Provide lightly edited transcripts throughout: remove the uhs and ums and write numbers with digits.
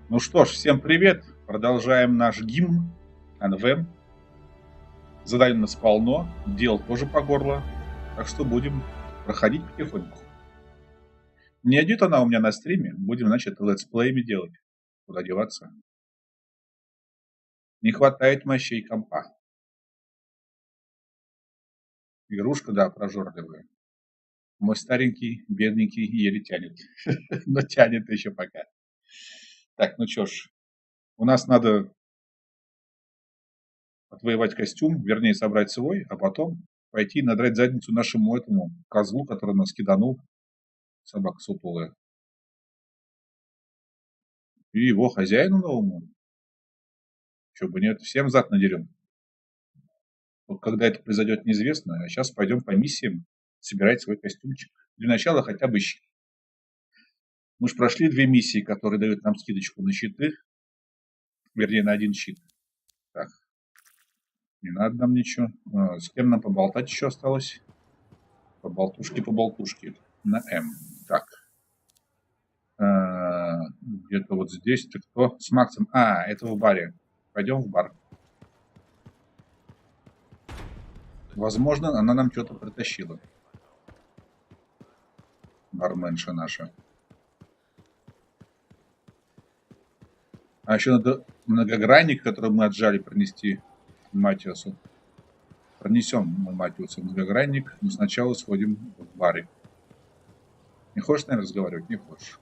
Ну что ж, всем привет. Продолжаем наш гимн Anthem. Заданий у нас полно, дел тоже по горло. Так что будем проходить потихоньку. Не идет она у меня на стриме. Будем, значит, летсплеями делать. Куда деваться? Не хватает мощей компа. Игрушка, да, прожорливая. Мой старенький, бедненький еле тянет. Но тянет еще пока. Так, ну что ж. У нас надо отвоевать костюм, вернее, собрать свой, а потом пойти и надрать задницу нашему этому козлу, который нас киданул. Собака сутулая. И его хозяину новому. Чё бы нет, всем зад надерем. Вот когда это произойдет, неизвестно. А сейчас пойдем по миссиям собирать свой костюмчик. Для начала хотя бы щит. Мы же прошли 2 миссии, которые дают нам скидочку на щиты. Вернее, на 1 щит. Так. Не надо нам ничего. С кем нам поболтать еще осталось? Поболтушки. На М. Так. Где-то вот здесь. Ты кто? С Максом. Это в баре. Пойдем в бар. Возможно, она нам что-то притащила. Барменша наша. А еще надо многогранник, который мы отжали, принести Матиосу. Пронесем мы Матиосу многогранник, но сначала сходим в бары. Не хочешь, наверное, разговаривать? Не хочешь.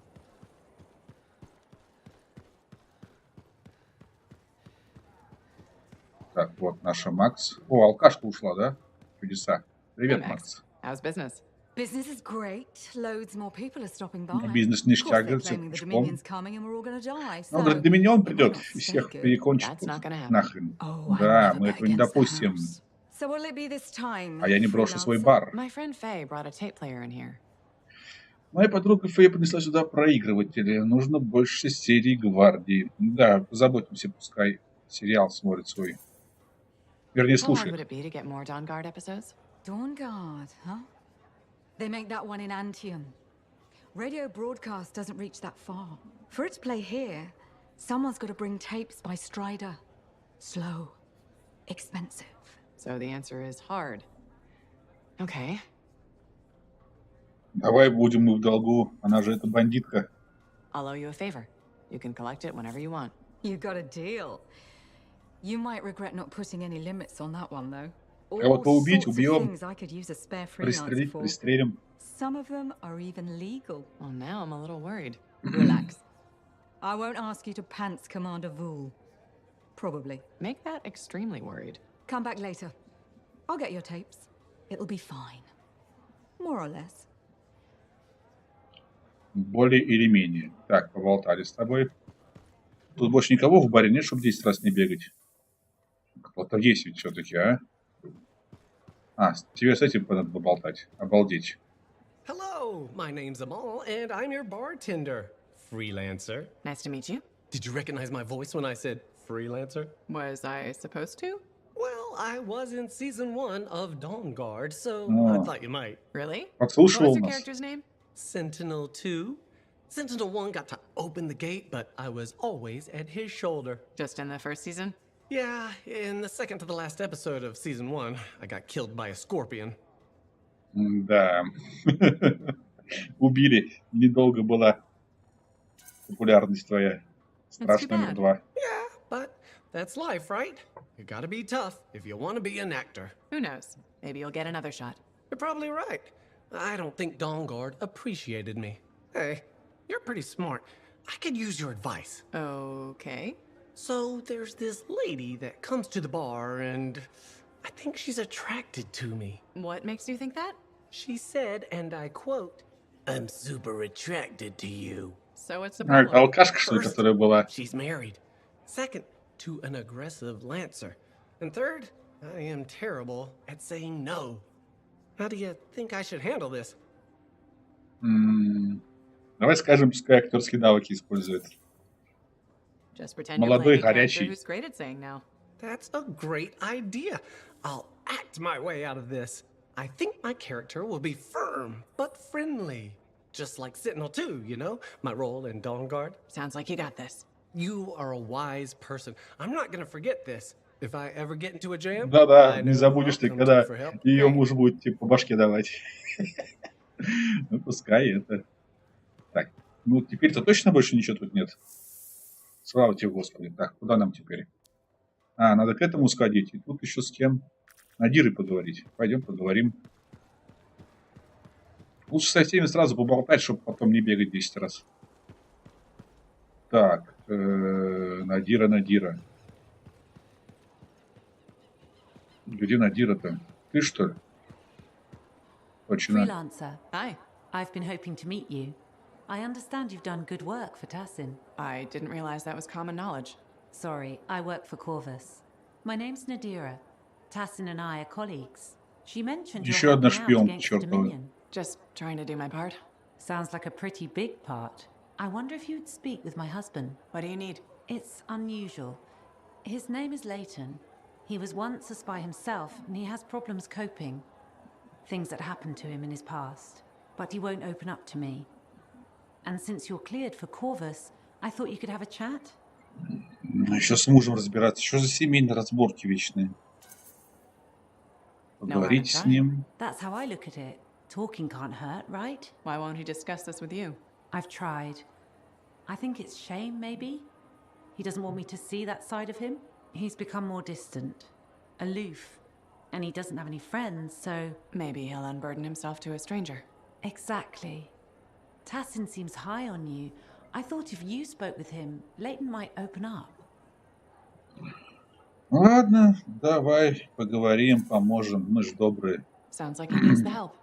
Так, вот наша Макс. О, алкашка ушла, да? Чудеса. Привет, Hey, Макс. How's business? Business is great. Loads more people are stopping by. Бизнес Of course, ништяк, they're говорится, claiming the пешком. Dominion's coming and we're all gonna die. Ну, говорит, Доминион придет и всех stay good? перекончит That's тут not gonna happen. нахрен. Oh, I Да, never мы bet этого не against the допустим. house. So will it be this time, А я не брошу свой freelancer? бар. My friend Faye brought a tape player in here. Моя подруга Фэй принесла сюда проигрыватели. Нужно больше серий гвардии. Да, позаботимся, пускай сериал смотрит свой. Вернее, How hard would слушает. it be to get more Dawn Guard episodes? Dawn Guard, huh? They make that one in Anthem. Radio broadcast doesn't reach that far. For it to play here, someone's got to bring tapes by Strider. Slow. Expensive. So the answer is hard. Okay. Давай будем мы в долгу. Она же эта бандитка. I'll owe you a favor. You can collect it whenever you want. You got a deal. You might regret not putting any limits on that one, though. Кого-то убить, sorts of убьем. things I could use a spare freelancer Пристрелить, for. пристрелим. Some of them are even legal. Well, now I'm a little worried. Relax. I won't ask you to pants Commander Vool. Probably. Make that extremely worried. Come back later. I'll get your tapes. It'll be fine. More or less. Более или менее. Так, поболтали с тобой. Тут больше никого в баре нет, чтобы 10 раз не бегать. Кто-то есть ведь все-таки, а? Тебе с этим надо поболтать. Обалдеть. Hello, my name's Amal, and I'm your bartender. Freelancer. Nice to meet you. Did you recognize my voice when I said freelancer? Was I supposed to? Well, I was in season 1 of Dawn Guard, so Oh. I thought you might. Really? Подслушивал What's your нас. character's name? Sentinel 2. Sentinel 1 got to open the gate, but I was always at his shoulder. Just in the first season? Yeah, in the second to the last episode of season 1, I got killed by a scorpion. Да. Убили. Недолго была популярность твоя. Страж номер 2. Yeah, but that's life, right? You gotta be tough if you want to be an actor. Who knows? Maybe you'll get another shot. You're probably right. I don't think Dawn Guard appreciated me. Hey, you're pretty smart. I could use your advice. Okay. So there's this lady that comes to the bar, and I think she's attracted to me. What makes you think that? She said, and I quote, "I'm super attracted to you." So what's the problem? Алкашка, что ли, First, которая была? she's married. Second, to an aggressive lancer. And third, I am terrible at saying no. How do you think I should handle this? Давай скажем, пускай актерские навыки использует. Just pretend you're Молодой, playing a character горячий. who's great at saying no. That's a great idea. I'll act my way out of this. I think my character will be firm, but friendly. Just like Sentinel 2, you know? My role in Dawn Guard. Sounds like you got this. You are a wise person. I'm not gonna forget this. If I ever get into a jam, Да-да, I не know who I'll забудешь ты, come to когда for help. ее Great. муж будет тебе по башке давать. Ну, пускай это. Так, ну теперь-то точно больше ничего тут нет? Слава тебе, Господи. Так, куда нам теперь? А, надо к этому сходить. И тут еще с кем? Надирой поговорить. Пойдем поговорим. Лучше со всеми сразу поболтать, чтобы потом не бегать 10 раз. Так, Надира. Где Надира-то? Ты что ли? Точно. Freelancer. Hi. I've been hoping to meet you. I understand you've done good work for Tassin. I didn't realize that was common knowledge. Sorry, I work for Corvus. My name's Nadira. Tassin and I are colleagues. She mentioned you're Еще одна helping out шпионка against the чертова. Dominion. Just trying to do my part. Sounds like a pretty big part. I wonder if you'd speak with my husband. What do you need? It's unusual. His name is Leighton. He was once a spy himself, and he has problems coping. Things that happened to him in his past. But he won't open up to me. And since you're cleared for Corvus, I thought you could have a chat. Еще с мужем разбираться. Что за семейные разборки вечные? Поговорите с ним. That's how I look at it. Talking can't hurt, right? Why won't he discuss this with you? I've tried. I think it's shame, maybe? He doesn't want me to see that side of him. He's become more distant, aloof, and he doesn't have any friends, so... Maybe he'll unburden himself to a stranger. Exactly. Tassin seems high on you. I thought if you spoke with him, Leighton might open up. Ладно, давай поговорим, поможем. Мы ж добрые. Sounds like he needs the help.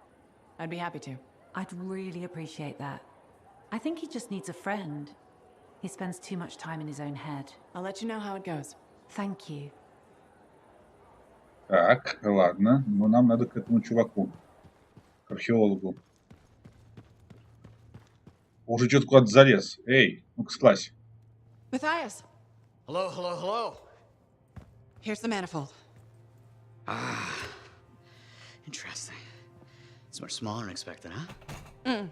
I'd be happy to. I'd really appreciate that. I think he just needs a friend. He spends too much time in his own head. I'll let you know how it goes. Thank you. Так, ладно. Но нам надо к этому чуваку. К археологу. Уже что-то куда-то залез. Эй, ну-ка слазь. Matthias, Hello. here's the manifold. Interesting. It's much smaller than expected, huh?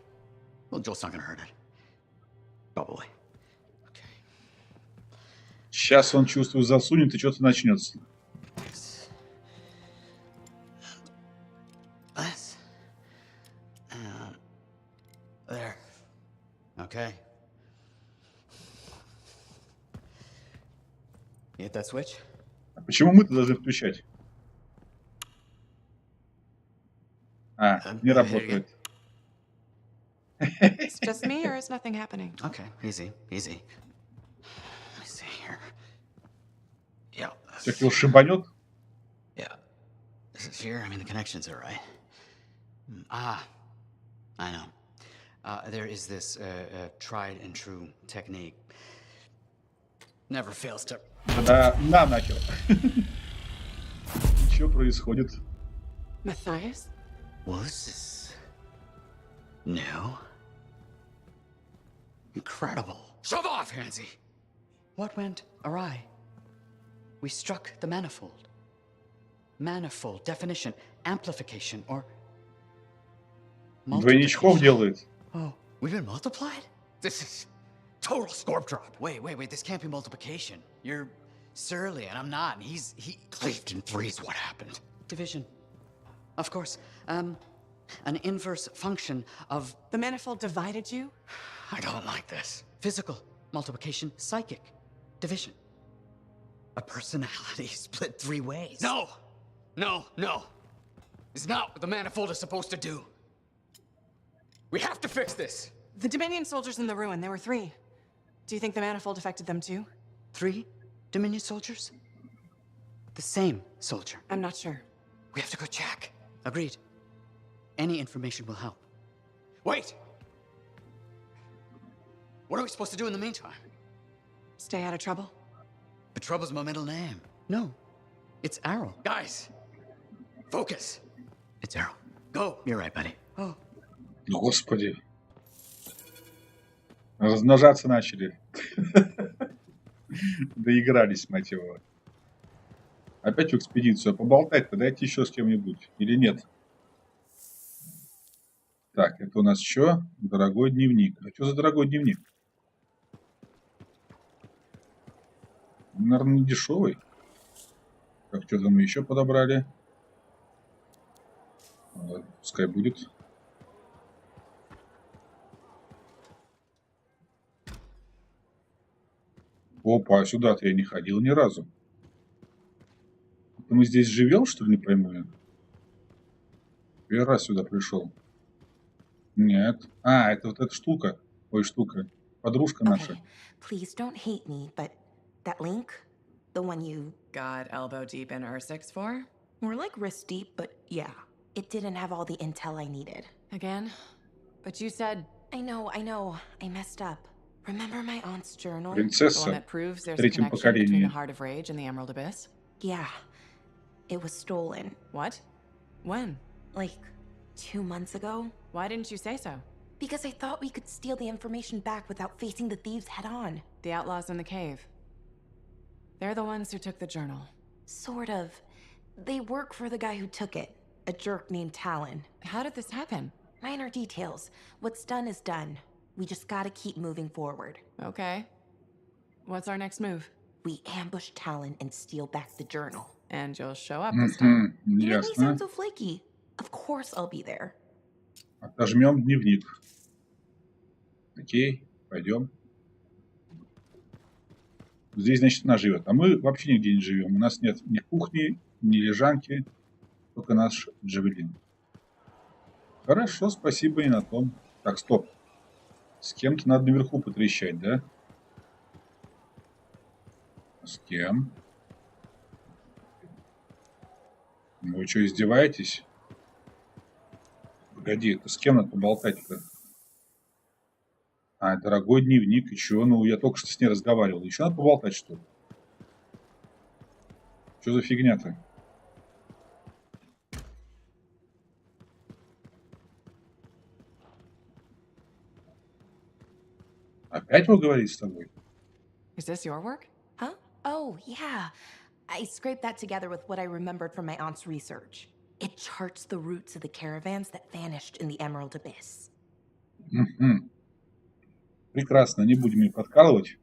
Well, Joel's not gonna hurt it. Probably. Okay. Сейчас он, чувствую, засунет и что-то начнется. This. This. And there. Okay. You hit that switch? А почему мы-то должны включать? А, не работает. It's just me, or is nothing happening? Okay, easy. Let me see here. Yeah. Как его шибанет? Yeah. This is here. I mean, the connections are right. I know. There is this tried and true technique. Never fails to... Да, на нахер. Что происходит? Matthias? Was this new? Incredible. Shove off, Hansy! What went awry? We struck the manifold. Manifold, definition, amplification, or... Двойничков делает. Oh, we've been multiplied? This is total scorp drop. Wait, this can't be multiplication. You're surly, and I'm not. And he cleaved in threes. What happened? Division. Of course. An inverse function of... The manifold divided you? I don't like this. Physical multiplication, psychic division. A personality split three ways. No! It's not what the manifold is supposed to do. We have to fix this. The Dominion soldiers in the ruin, there were 3. Do you think the manifold affected them too? 3 Dominion soldiers? The same soldier. I'm not sure. We have to go check. Agreed. Any information will help. Wait! What are we supposed to do in the meantime? Stay out of trouble? But Trouble's my middle name. No, it's Arrow. Guys, focus. It's Arrow. Go. You're right, buddy. Oh. Господи. Размножаться начали. Доигрались, мать его. Опять в экспедицию. Поболтать-то дайте еще с кем-нибудь. Или нет? Так, это у нас что? Дорогой дневник. А что за дорогой дневник? Наверное, не дешевый. Так, что там еще подобрали? Ладно, пускай будет. Опа, а сюда-то я не ходил ни разу. Это мы здесь живем, что ли, не пойму я? Первый раз сюда пришел. Нет. А, это вот эта штука. Ой, штука. Подружка наша. Okay, please don't hate me, but that link, the one you Got elbow deep in Ursix for? were like wrist deep, but yeah, it didn't have all the intel I needed. Again? But you said I know, I messed up. Remember my aunt's journal? the one Принцесса that proves в there's a третьем connection between the поколении. Heart of Rage and the Emerald Abyss? Yeah, it was stolen. What? When? Like 2 months ago. Why didn't you say so? Because I thought we could steal the information back without facing the thieves head on. The outlaws in the cave. They're the ones who took the journal. Sort of. They work for the guy who took it, a jerk named Talon. How did this happen? Minor details. What's done is done. We just gotta keep moving forward. Okay. What's our next move? We ambush Talon and steal back the journal. And you'll show up this time. You make me Ясно. sound so flaky. Of course I'll be there. Отожмем дневник. Окей, пойдем. Здесь, значит, она живет. А мы вообще нигде не живем. У нас нет ни кухни, ни лежанки, только наш джавелин. Хорошо, спасибо и на том. Так, стоп. С кем-то надо наверху потрещать, да? С кем? Ну вы что, издеваетесь? Погоди, это с кем надо поболтать-то? А, дорогой дневник, и чё? Ну, я только что с ней разговаривал. Еще надо поболтать, что ли? Что за фигня-то? Опять поговорить с тобой? Is this your work? Huh? Oh, yeah. I scraped that together with what I remembered from my aunt's research. It charts the routes of the caravans that vanished in the Emerald Abyss. Мгм. Прекрасно, не будем ее подкалывать.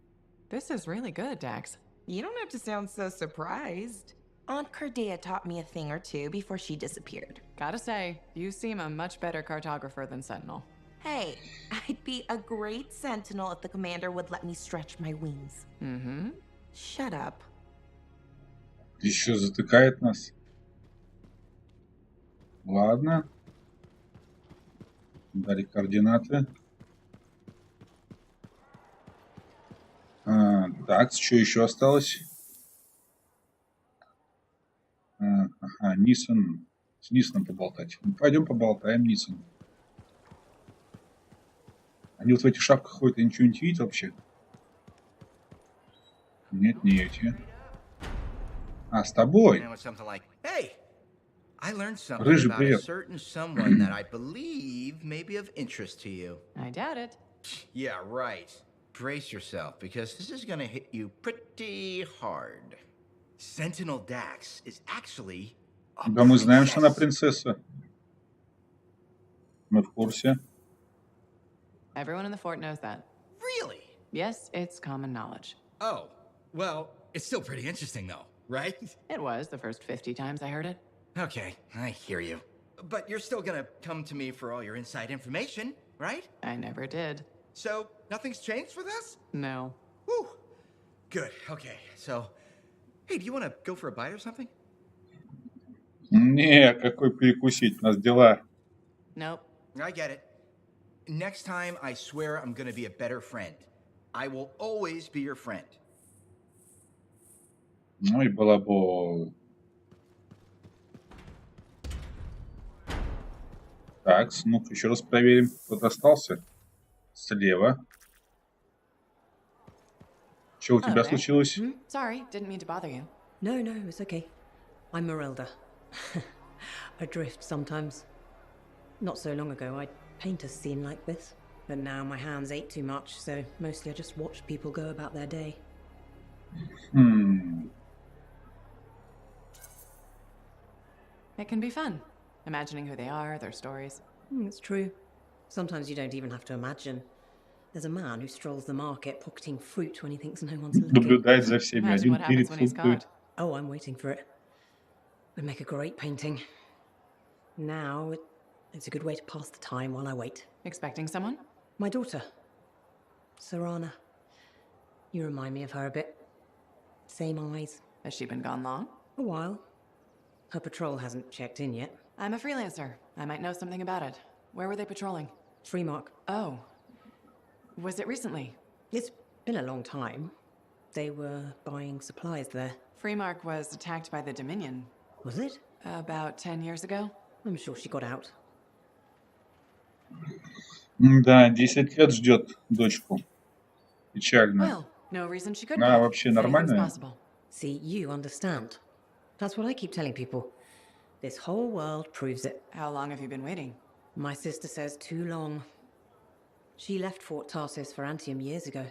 This is really good, Dax. You don't have to sound so surprised. Aunt Cardea taught me a thing or two before she disappeared. Gotta say, you seem a much better cartographer than Sentinel. Hey, I'd be a great sentinel if the commander would let me stretch my wings. Mm-hmm. Shut up. Еще затыкает нас. Ладно. Дали координаты. Так, что еще осталось? Ага, Нисон. С Нисоном поболтать. Ну, пойдем поболтаем, Нисон. Они вот в этих шапках ходят, и ничего не видят вообще? Нет, не эти. А, с тобой. And with something like, hey, I learned something Рыжий, about a привет. certain someone that I believe may be of interest to you. I doubt it. Yeah, right. Brace yourself, because this is gonna hit you pretty hard. Sentinel Dax is actually a Да мы знаем, что она princess. принцесса. Мы в курсе. Everyone in the fort knows that. Really? Yes, it's common knowledge. Oh, well, it's still pretty interesting, though, right? It was the first 50 times I heard it. Okay, I hear you. But you're still gonna come to me for all your inside information, right? I never did. So, nothing's changed with us? No. Whew. Good, okay. So, hey, do you want to go for a bite or something? Не, какой перекусить, у нас дела. Nope. I get it. Next time, I swear I'm gonna be a better friend. I will always be your friend. Ну и балабол. Так, ну-ка еще раз проверим, кто-то остался. Слева. Что у тебя there. случилось? Sorry, didn't mean to bother you. No, it's okay. I'm Marilda. I drift sometimes. Not so long ago, I'd paint a scene like this. But now my hands ache too much, so mostly I just watch people go about their day. It can be fun, imagining who they are, their stories. It's true. Sometimes you don't even have to imagine. There's a man who strolls the market, pocketing fruit when he thinks no one's looking. Наблюдает за всеми. Imagine Один what happens тырит, when he's фруктует. caught. Oh, I'm waiting for it. Would make a great painting. Now, it's a good way to pass the time while I wait. Expecting someone? My daughter, Sarana. You remind me of her a bit. Same eyes. Has she been gone long? A while. Her patrol hasn't checked in yet. I'm a freelancer. I might know something about it. Where were they patrolling? Freemark. Oh. Was it recently? It's been a long time. They were buying supplies there. Freemark was attacked by the Dominion. Was it? About 10 years ago. I'm sure she got out. Да, 10 лет ждет дочку. Печально. Well, no reason she couldn't. Она have. вообще Anything's нормальная? possible. See, you understand. That's what I keep telling people. This whole world proves it. How long have you been waiting? My sister says too long. She left Fort Tarsis for Anthem years ago.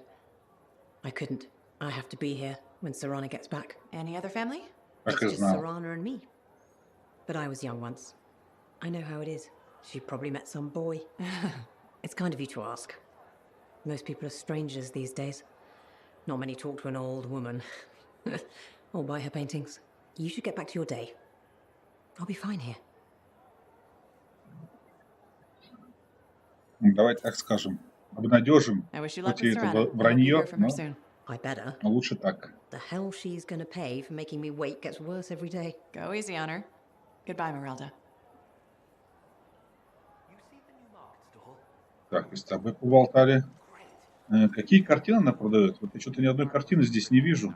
I couldn't. I have to be here when Sarana gets back. Any other family? Так It's и just знал. Sarana and me. But I was young once. I know how it is. She probably met some boy. It's kind of you to ask. Most people are strangers these days. Not many talk to an old woman. Or buy her paintings. You should get back to your day. I'll be fine here. Давай так скажем. Обнадежим. I wish you luck Хоть и with это Serena. I hope you вранье, hear from her но soon. I better. лучше так. The hell she's gonna pay for making me wait gets worse every day. Go easy on her. Goodbye, Merelda. Так, и с тобой поболтали. Какие картины она продает? Вот я что-то ни одной картины здесь не вижу.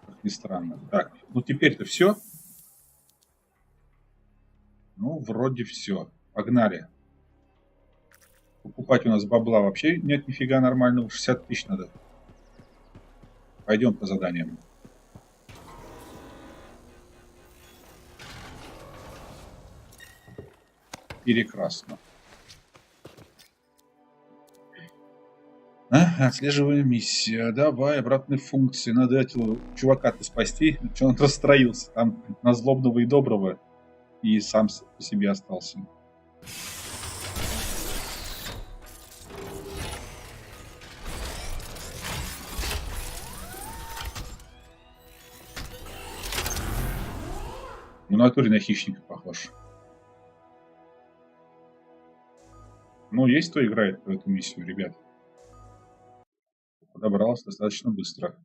Как ни странно. Так, ну теперь-то все. Ну, вроде все. Погнали. Покупать у нас бабла вообще нет нифига нормального. 60 тысяч надо. Пойдем по заданиям. Прекрасно. Отслеживаем миссию. Давай, обратные функции. Надо этого чувака-то спасти. Что он расстроился там на злобного и доброго. И сам по себе остался. В натуре на хищника похож. Ну, есть кто играет в эту миссию, ребят. Подобралась достаточно быстро.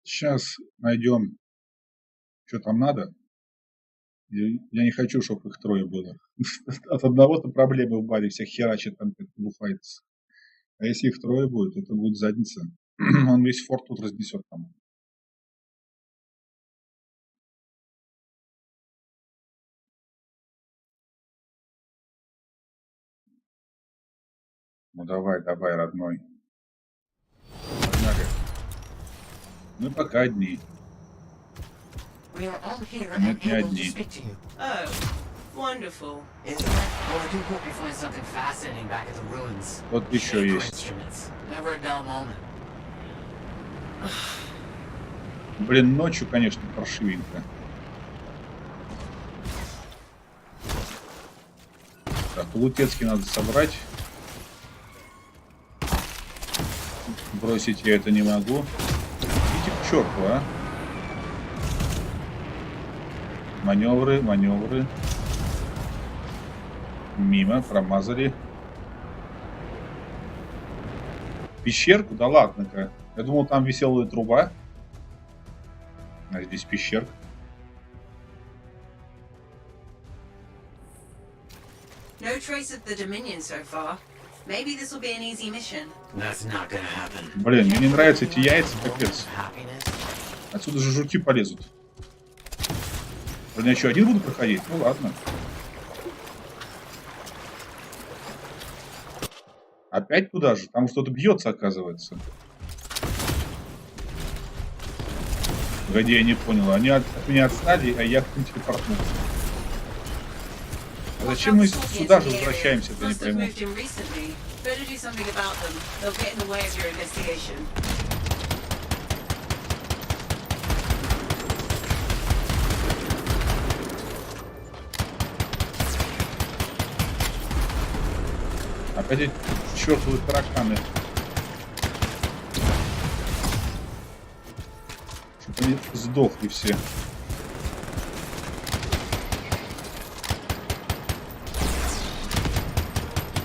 Сейчас найдем, что там надо. Я не хочу, чтобы их трое было. От одного-то проблемы в баре, всех херачат там, как буфается. А если их трое будет, это будет задница. Он весь форт тут разнесет там. Ну давай, давай, родной. Погнали. Мы пока одни. Нет, не одни. Wonderful. Well, I do hope you find something fascinating back at the ruins. Вот еще есть. Instruments. Never a dull moment. Блин, ночью, конечно, паршивенько. Так, Лутецкий надо собрать. Бросить я это не могу. Идите к черту, а. Маневры, маневры. Мимо, промазали. Пещерку? Да ладно-ка. Я думал, там веселая труба. А здесь пещерка. No trace of the Dominion so far. Maybe this will be an easy mission. That's not gonna happen. Блин, мне не нравятся эти яйца, капец. Отсюда же жуки полезут. Блин, я что, один буду проходить? Ну ладно. Опять туда же? Там что-то бьется, оказывается. Погоди, я не понял. Они от меня отстали, а я к ним телепортнулся. А зачем мы сюда же возвращаемся, это не пойму. Эти чертовы тараканы. Чтобы они сдохли все.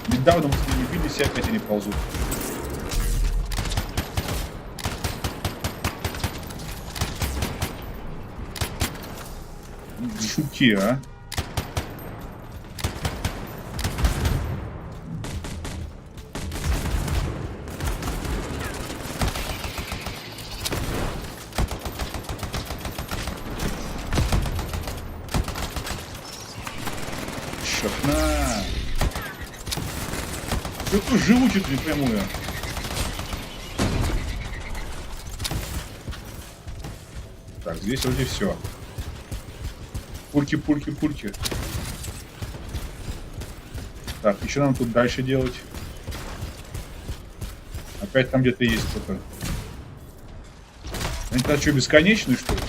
Недавно мы с ними бились, и опять они ползут. Жуки, а? Черт, на! Какой живучий не пойму я. Так, здесь вроде все. Пульки, пульки, пульки. Так, и что нам тут дальше делать? Опять там где-то есть кто-то. Они там что, бесконечные, что ли?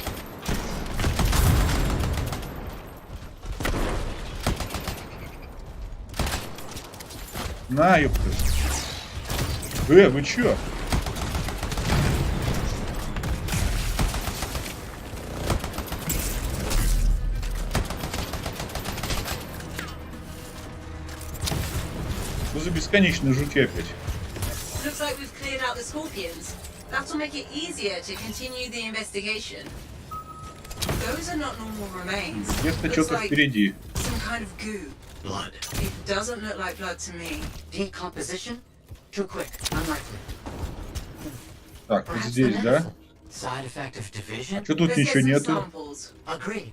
На, ёпта. Вы чё? Что за бесконечные жуки опять? Looks like we've cleared out the scorpions. That'll make it easier to continue the investigation. Those are not normal remains. Где-то что-то впереди. Some kind of goo. Blood. It doesn't look like blood to me. Decomposition? Too quick. Unlikely. Так, вот здесь, да? Side effect of division? А что тут Let's ничего get some нету? samples. Agreed.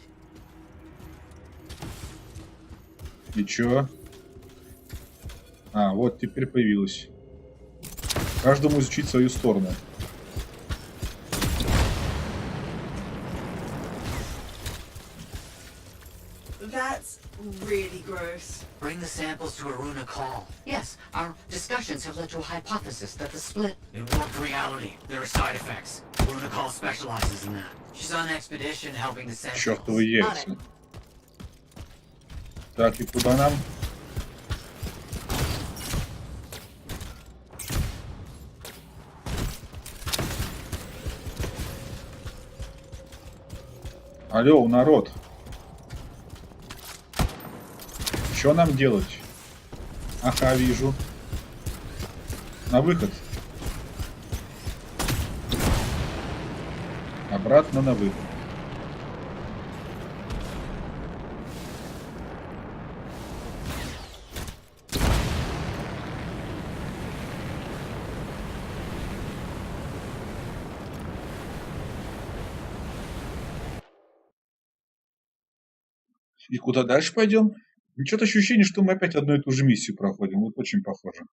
Ничего. А, вот теперь появилось. Каждому изучить свою сторону. That's really gross. Bring the samples to Aruna Call. Yes, our discussions have led to a hypothesis that the split... It warped reality. There are side effects. Aruna Call specializes in that. She's on expedition helping the Sentinels. Чёртовы яйца. Так, и куда нам? Алло, народ. Что нам делать? Ага, вижу. На выход. Обратно на выход. И куда дальше пойдем? Что-то ощущение, что мы опять одну и ту же миссию проходим. Вот очень похоже.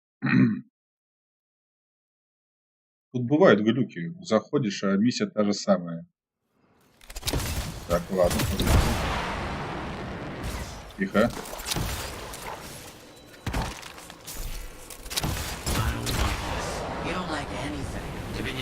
Тут бывают глюки. Заходишь, а миссия та же самая. Так, ладно. Тихо.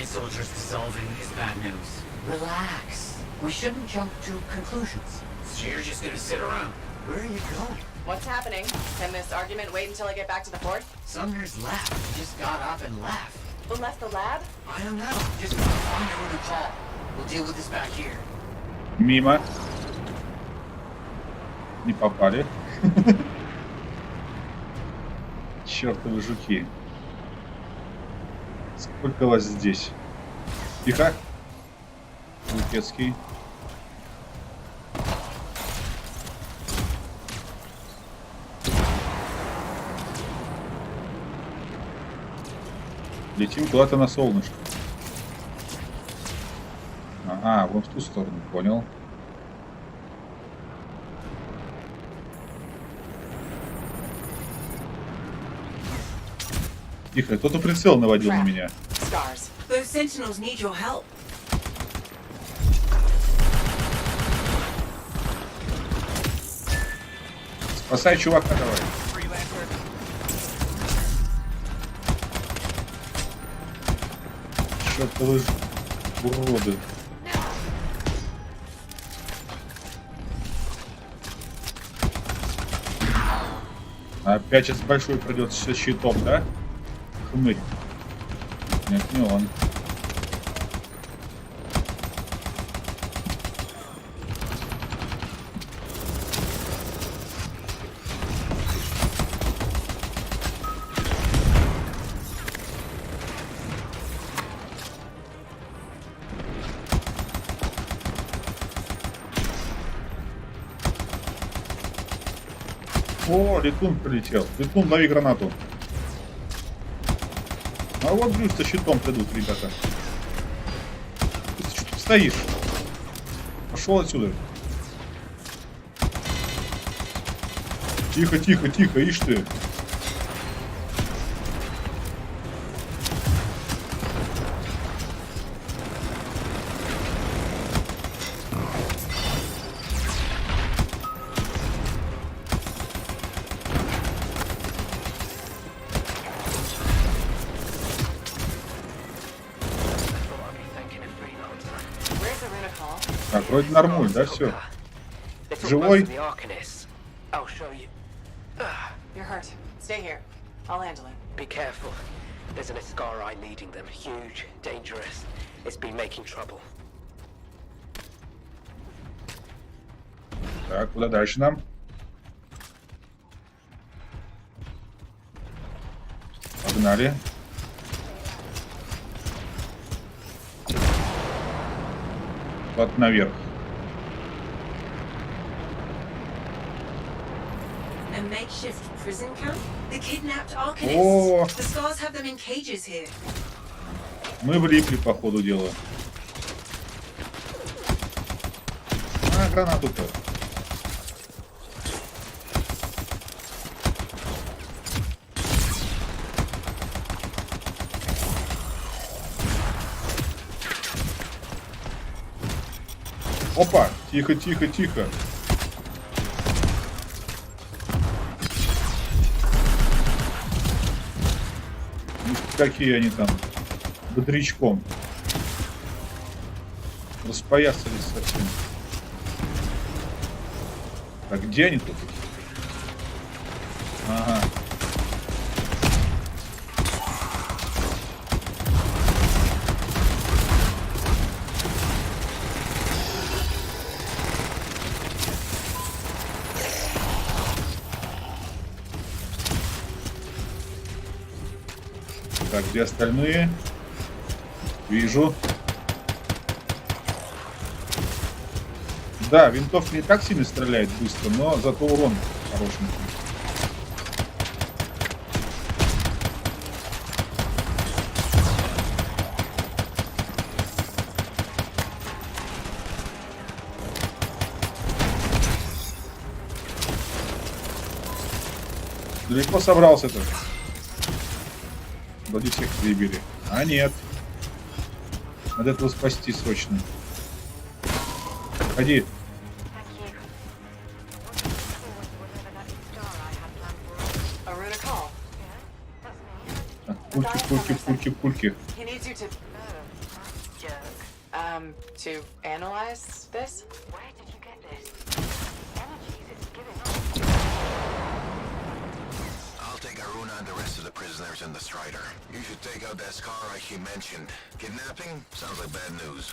Soldiers dissolving is bad news. Relax. We shouldn't jump to conclusions. So you're just gonna sit around. Where are you going? What's happening? Can this argument wait until I get back to the fort? Sumner's left. He just got up and left. Who left the lab? I don't know. Just find her in the call. We'll deal with this back here. Мимо. Не попали. Чёртовы жуки. Сколько вас здесь? Тихо. Лукецкий. Летим куда-то на солнышко. Ага, вон в ту сторону, понял. Тихо, кто-то прицел наводил на меня. Those sentinels need your help. Спасай чувака, давай. Чёртовы уроды. Опять сейчас большой придется щитом, да? Хмырь. Нет, не он. О, летун прилетел. Летун, лови гранату. А вот Брюс со щитом придут, ребята. Ты что тут стоишь? Пошел отсюда. Тихо, тихо, тихо, ишь ты. Так, вроде нормуль, да, все. Живой? You're hurt. Stay here. I'll handle it. Be careful. There's an Ascarii leading them. Huge, dangerous. It's been making trouble. Так, куда дальше нам? Погнали. Вот наверх. A makeshift prison camp? The kidnapped arcanists? О, The scars have them in cages here. мы влипли по ходу дела. А, гранату-то. Опа! Тихо, тихо, тихо. Какие они там бодрячком. Распоясались совсем. Так, где они тут? Ага. Так, где остальные? Вижу. Да, винтовка не так сильно стреляет быстро, но зато урон хорошенький. Далеко собрался-то? Вроде всех прибили. А нет. Надо этого спасти срочно. Ходи. Пульки, пульки, пульки, пульки. He needs you to... to analyze this? Where did you get this? Energies it's giving off. I'll take Aruna and the rest of the prisoners in the Strider. You should take out that Ascarii she mentioned. Kidnapping? Sounds like bad news.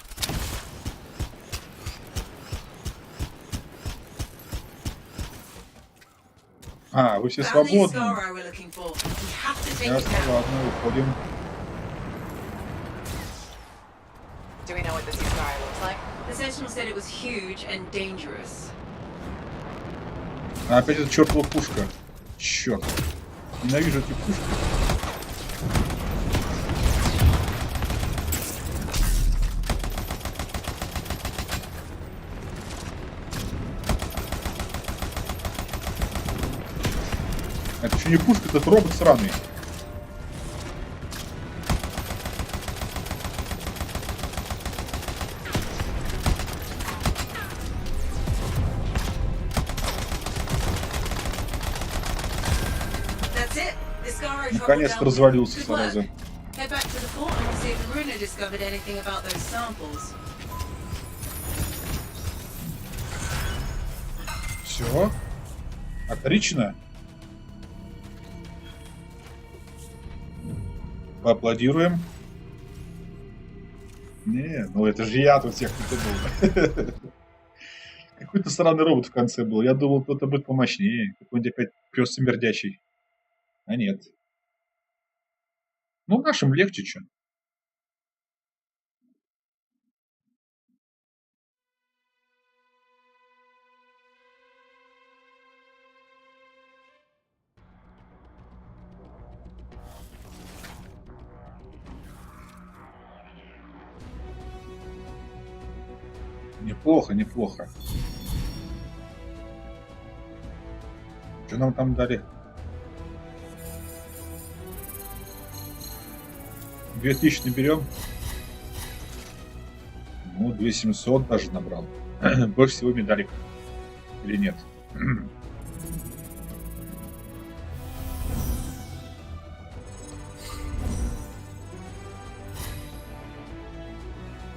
А, вы все Found the свободны. Ascarii we're looking for. We have to take it Ясно, down. ладно, уходим. Do we know what this Ascarii looks like? The Sentinel said it was huge and dangerous. А, опять эта чертова пушка. Черт. Ненавижу эти пушки. Это еще не пушка, это робот сраный. That's it. The Ascarii traveled Наконец-то down. развалился Good work. сразу. Head back to the fort and we'll see if Aruna discovered anything about those samples. Все. Отлично. поаплодируем. Не, ну это же я тут всех придумал. Какой-то странный робот в конце был. Я думал, кто-то будет помощнее. Какой-нибудь опять пес смердящий. А нет. Ну, нашим легче, что. Неплохо, неплохо. Что нам там дали? 2000 наберем. Ну, 2700 даже набрал. Больше всего медалек. Или нет?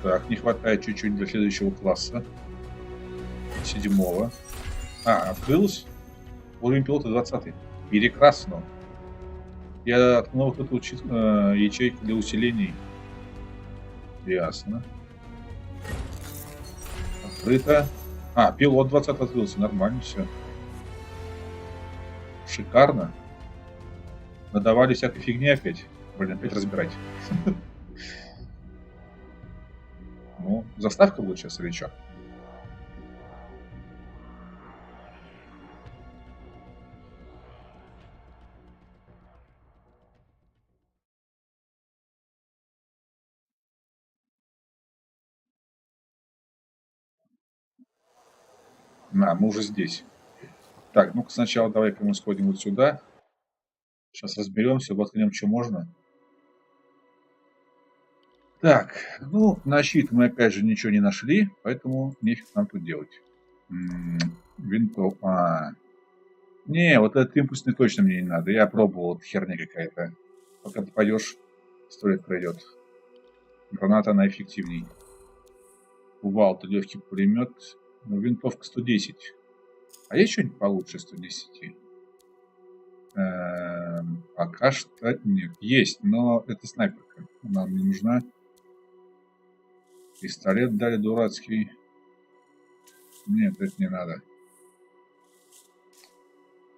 Так, не хватает чуть-чуть для следующего класса. 7-го. А, открылось? Уровень пилота 20. Прекрасно. Я откнул вот эту ячейку для усилений. Ясно. Открыто. А, пилот 20 открылся. Нормально все. Шикарно. Надавали всякой фигни опять. Блин, опять разбирать. Ну, заставка будет сейчас или что? На, мы уже здесь. Так, ну-ка сначала давай-ка мы сходим вот сюда. Сейчас разберемся, воткнем, что можно. Так, ну, на щит мы опять же ничего не нашли, поэтому нефиг нам тут делать. Винтов. Не, вот этот импульсный точно мне не надо. Я пробовал, вот херня какая-то. Пока ты пойдешь, 100 лет пройдет. Граната, она эффективней. Кувалда, легкий пулемет. Ну, винтовка 110. А есть что-нибудь получше 110? Пока что нет. Есть, но это снайперка. Она мне нужна. Пистолет дали дурацкий. Нет, это не надо.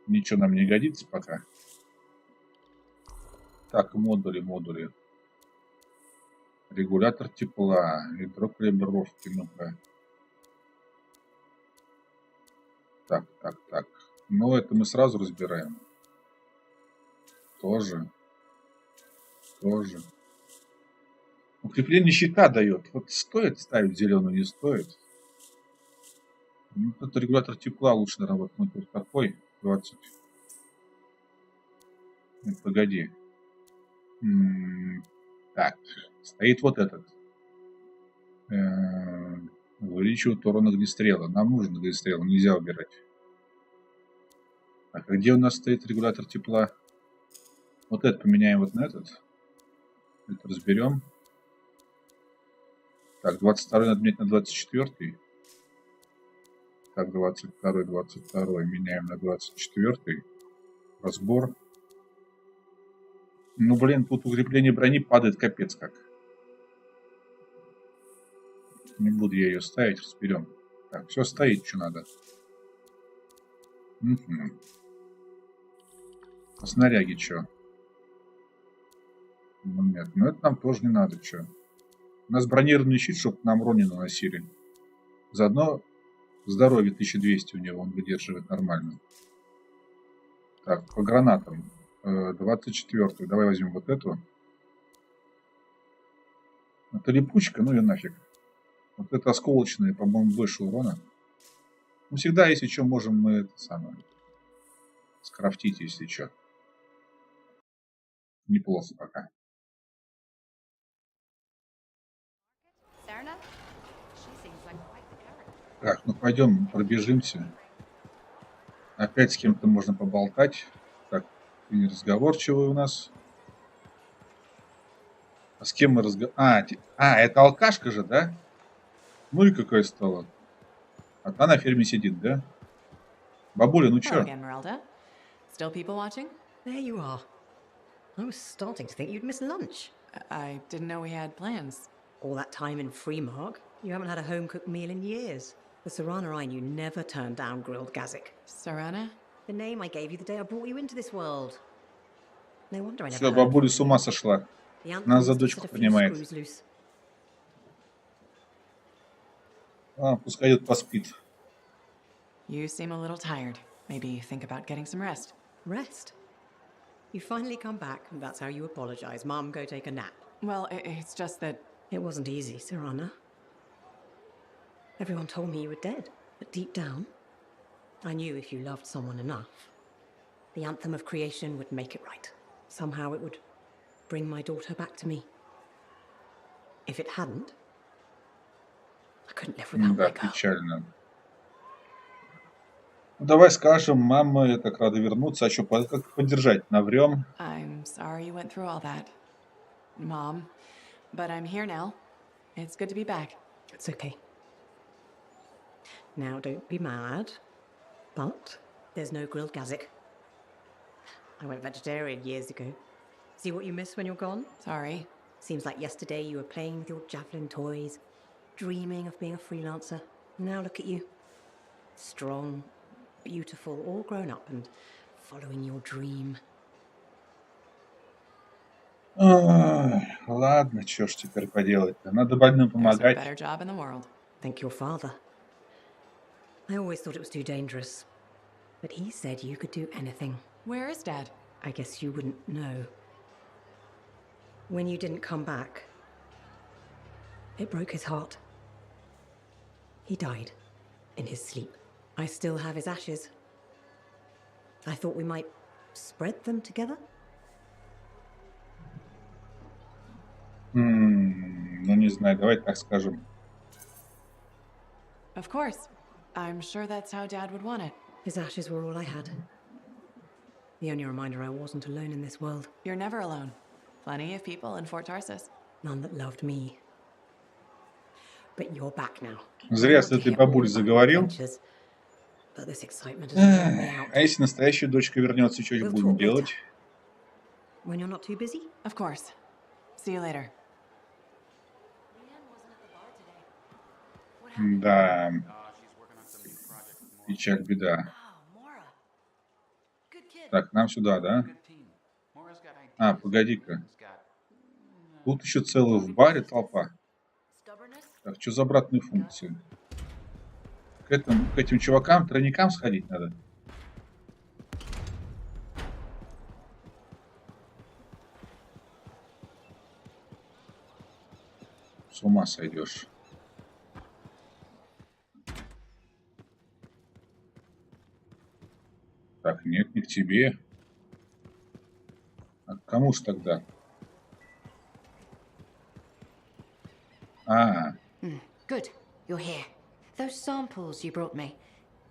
Ничего нам не годится пока. Так, модули. Регулятор тепла. Ядро калибровки. Ну-ка. Так. Ну, это мы сразу разбираем. Тоже. Укрепление щита дает. Вот стоит ставить зеленую, не стоит. Ну, это регулятор тепла лучше наработать. Вот такой. 20. Нет, погоди. Так. Стоит вот этот. Увеличивает урон огнестрела. Нам нужен огнестрел, нельзя убирать. Так, а где у нас стоит регулятор тепла? Вот это поменяем вот на этот. Это разберем. Так, 22 надо менять на 24. Так, 22 меняем на 24. Разбор. Ну, блин, тут укрепление брони падает капец как. Не буду я ее ставить, разберем. Так, все стоит, что надо. А снаряги что? Ну, нет, ну это нам тоже не надо, что. У нас бронированный щит, чтобы нам урон не наносили. Заодно здоровье 1200 у него, он выдерживает нормально. Так, по гранатам. 24-ю. Давай возьмем вот эту. Это липучка, ну и нафиг. Вот это осколочные, по-моему, больше урона. Ну, всегда, если что, можем мы это самое скрафтить, если что. Неплохо пока. Так, ну пойдем пробежимся. Опять с кем-то можно поболтать. Так, разговорчивый у нас. А с кем мы разговариваем? Это алкашка же, да? Ну и какая стала. А та на ферме сидит, да? Бабуля, ну чё? Still people watching? There you are. I was starting to think you'd miss lunch. I didn't know we had plans. All that time in Freemark, you haven't had a home-cooked meal in years. The Serana I knew never turned down grilled gazik. Serana? The name I gave you the day I brought you into this world. No wonder I never Все, heard бабуля from с you. ума сошла. The Anthem Нас за must have дочку set a few принимает. screws loose. А, пускай идет поспит. You seem a little tired. Maybe think about getting some rest. Rest? You finally come back, and that's how you apologize. Mom, go take a nap. Well, it's just that... It wasn't easy, Serana. Everyone told me you were dead, but deep down, I knew if you loved someone enough, the anthem of creation would make it right. Somehow it would bring my daughter back to me. If it hadn't, I couldn't live without Да, my girl. печально. Ну, давай скажем, мама, я так рада вернуться. А что, как поддержать? Наврем? I'm sorry you went through all that, Mom. But I'm here now. It's good to be back. It's okay. Now, don't be mad, but there's no grilled gazik. I went vegetarian years ago. See what you miss when you're gone? Sorry. Seems like yesterday you were playing with your javelin toys, dreaming of being a freelancer. Now look at you. Strong, beautiful, all grown up and following your dream. Ой, ладно, что ж теперь поделать-то? Надо больным There's no помогать. better job in the world. Thank your father. I always thought it was too dangerous. But he said you could do anything. Where is Dad? I guess you wouldn't know. When you didn't come back, it broke his heart. He died in his sleep. I still have his ashes. I thought we might spread them together. Ну, не знаю, давай так скажем. Of course. I'm sure that's how Dad would want it. His ashes were all I had. The only reminder I wasn't alone in this world. You're never alone. Plenty of people in Fort Tarsus. None that loved me. But you're back now. Зря с этой бабулей заговорил. But this excitement has worn me out. А если настоящая дочка вернется, что же будем делать? When you're not too busy? Of course. See you later. Да. Печаль, беда. Так, нам сюда, да? А, погоди-ка. Тут еще целая в баре толпа. Так, что за обратные функции? К этим чувакам, тройникам сходить надо. С ума сойдешь. Так, нет, не к тебе. А к кому ж тогда? А, Good. You're here. Those samples you brought me,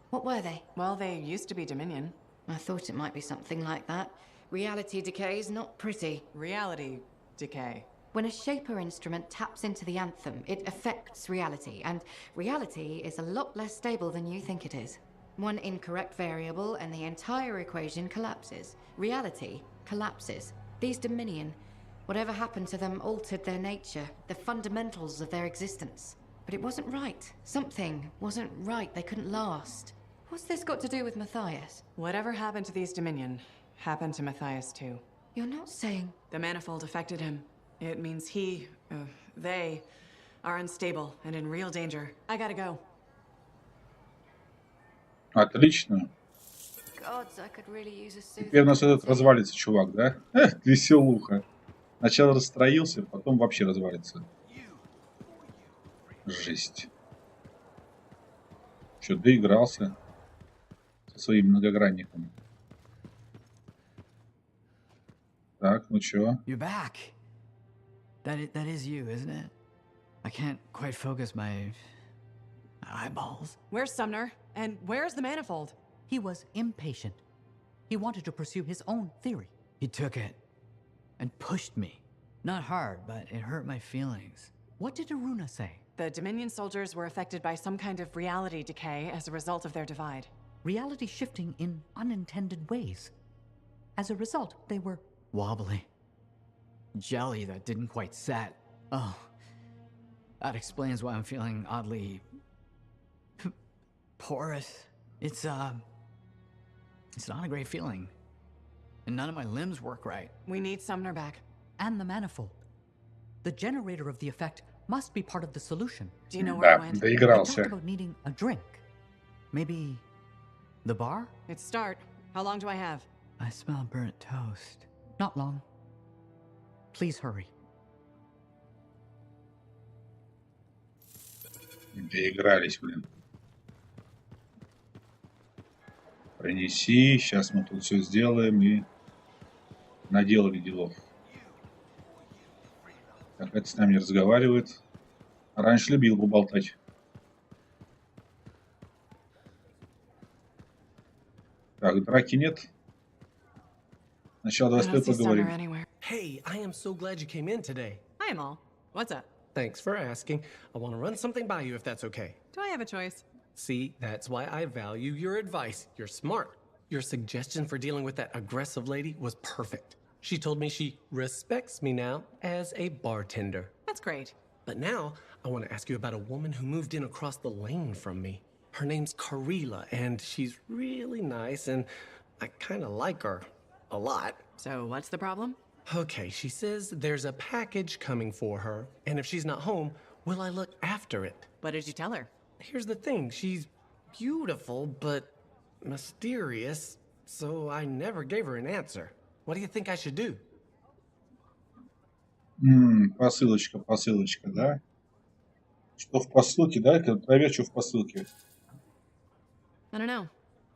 what were they? Well, they used to be Dominion. I thought it might be something like that. Reality decay is not pretty. Reality decay. When a Shaper instrument taps into the anthem, it affects reality, and reality is a lot less stable than you think it is. One incorrect variable and the entire equation collapses. Reality collapses. These Dominion, whatever happened to them altered their nature, the fundamentals of their existence. But it wasn't right. Something wasn't right. They couldn't last. What's this got to do with Matthias? Whatever happened to these Dominion happened to Matthias too. You're not saying... The manifold affected him. It means they are unstable and in real danger. I gotta go. отлично. Gods, I could really use a suit. Теперь у нас этот развалится чувак, да? Веселуха. Сначала расстроился, потом вообще развалится. Жесть. Что, доигрался со своим многогранником. Так, ну чё? You're back. That is you, isn't it? I can't quite focus my eyeballs. Where's Sumner? And where's the manifold? He was impatient. He wanted to pursue his own theory. He took it and pushed me. Not hard, but it hurt my feelings. What did Aruna say? The Dominion soldiers were affected by some kind of reality decay as a result of their divide. Reality shifting in unintended ways. As a result, they were... Wobbly. jelly that didn't quite set. Oh, that explains why I'm feeling oddly porous. It's not a great feeling. And none of my limbs work right. We need Sumner back. And the manifold. The generator of the effect must be part of the solution. Do you know where it Да, went? I доигрался. talked about needing a drink. Maybe the bar? It's start. How long do I have? I smell burnt toast. Not long. Please hurry. Доигрались, блин. Принеси, сейчас мы тут все сделаем и наделали делов. Так, это с нами не разговаривает. Раньше любил поболтать. Так, драки нет. Сначала давай с тобой поговорим. Hey, I am so glad you came in today. Hi, Amal. What's up? Thanks for asking. I want to run something by you if that's okay. Do I have a choice? See, that's why I value your advice. You're smart. Your suggestion for dealing with that aggressive lady was perfect. She told me she respects me now as a bartender. That's great. But now, I want to ask you about a woman who moved in across the lane from me. Her name's Karila, and she's really nice, and I kind of like her a lot. So what's the problem? Okay, she says there's a package coming for her, and if she's not home, will I look after it? What did you tell her? Here's the thing, she's beautiful, but mysterious, so I never gave her an answer. What do you think I should do? Посылочка, да? Что в посылке, да? Проверь, что в посылке. I don't know.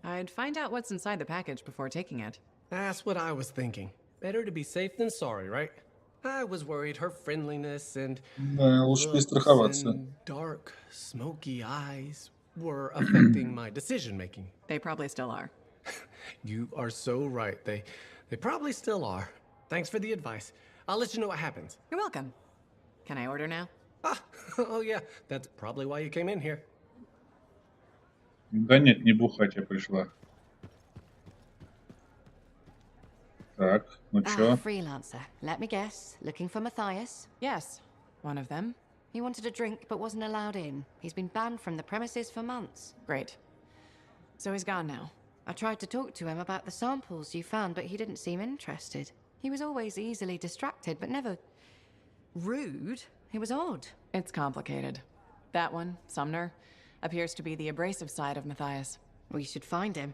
I'd find out what's inside the package before taking it. That's what I was thinking. Better to be safe than sorry, right? I was worried her friendliness and Да, лучше перестраховаться. and dark, smoky eyes were affecting my decision-making. They probably still are. You are so right. They probably still are. Thanks for the advice. I'll let you know what happens. You're welcome. Can I order now? Oh yeah, that's probably why you came in here. Да нет, не бухать я пришла. Так, ну чё? Freelancer. Let me guess. Looking for Matthias? Yes, one of them. He wanted a drink but wasn't allowed in. He's been banned from the premises for months. Great. So he's gone now. I tried to talk to him about the samples you found, but he didn't seem interested. He was always easily distracted, but never rude. He was odd. It's complicated. That one, Sumner, appears to be the abrasive side of Matthias. We should find him.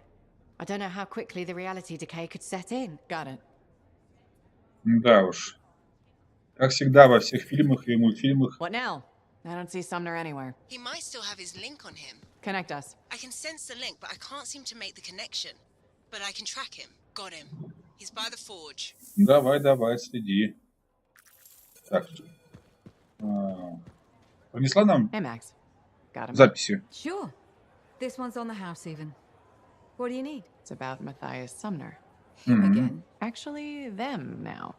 I don't know how quickly the reality decay could set in. Got it. Да уж. Как всегда во всех фильмах и мультфильмах. What now? I don't see Sumner anywhere. He might still have his link on him. Connect us. I can sense the link, but I can't seem to make the connection. But I can track him. Got him. He's by the forge. Давай, следи. Так. Принесла нам Hey, Max. Got him. записи? Sure. This one's on the house even. What do you need? It's about Matthias Sumner. Him again. Actually, them now.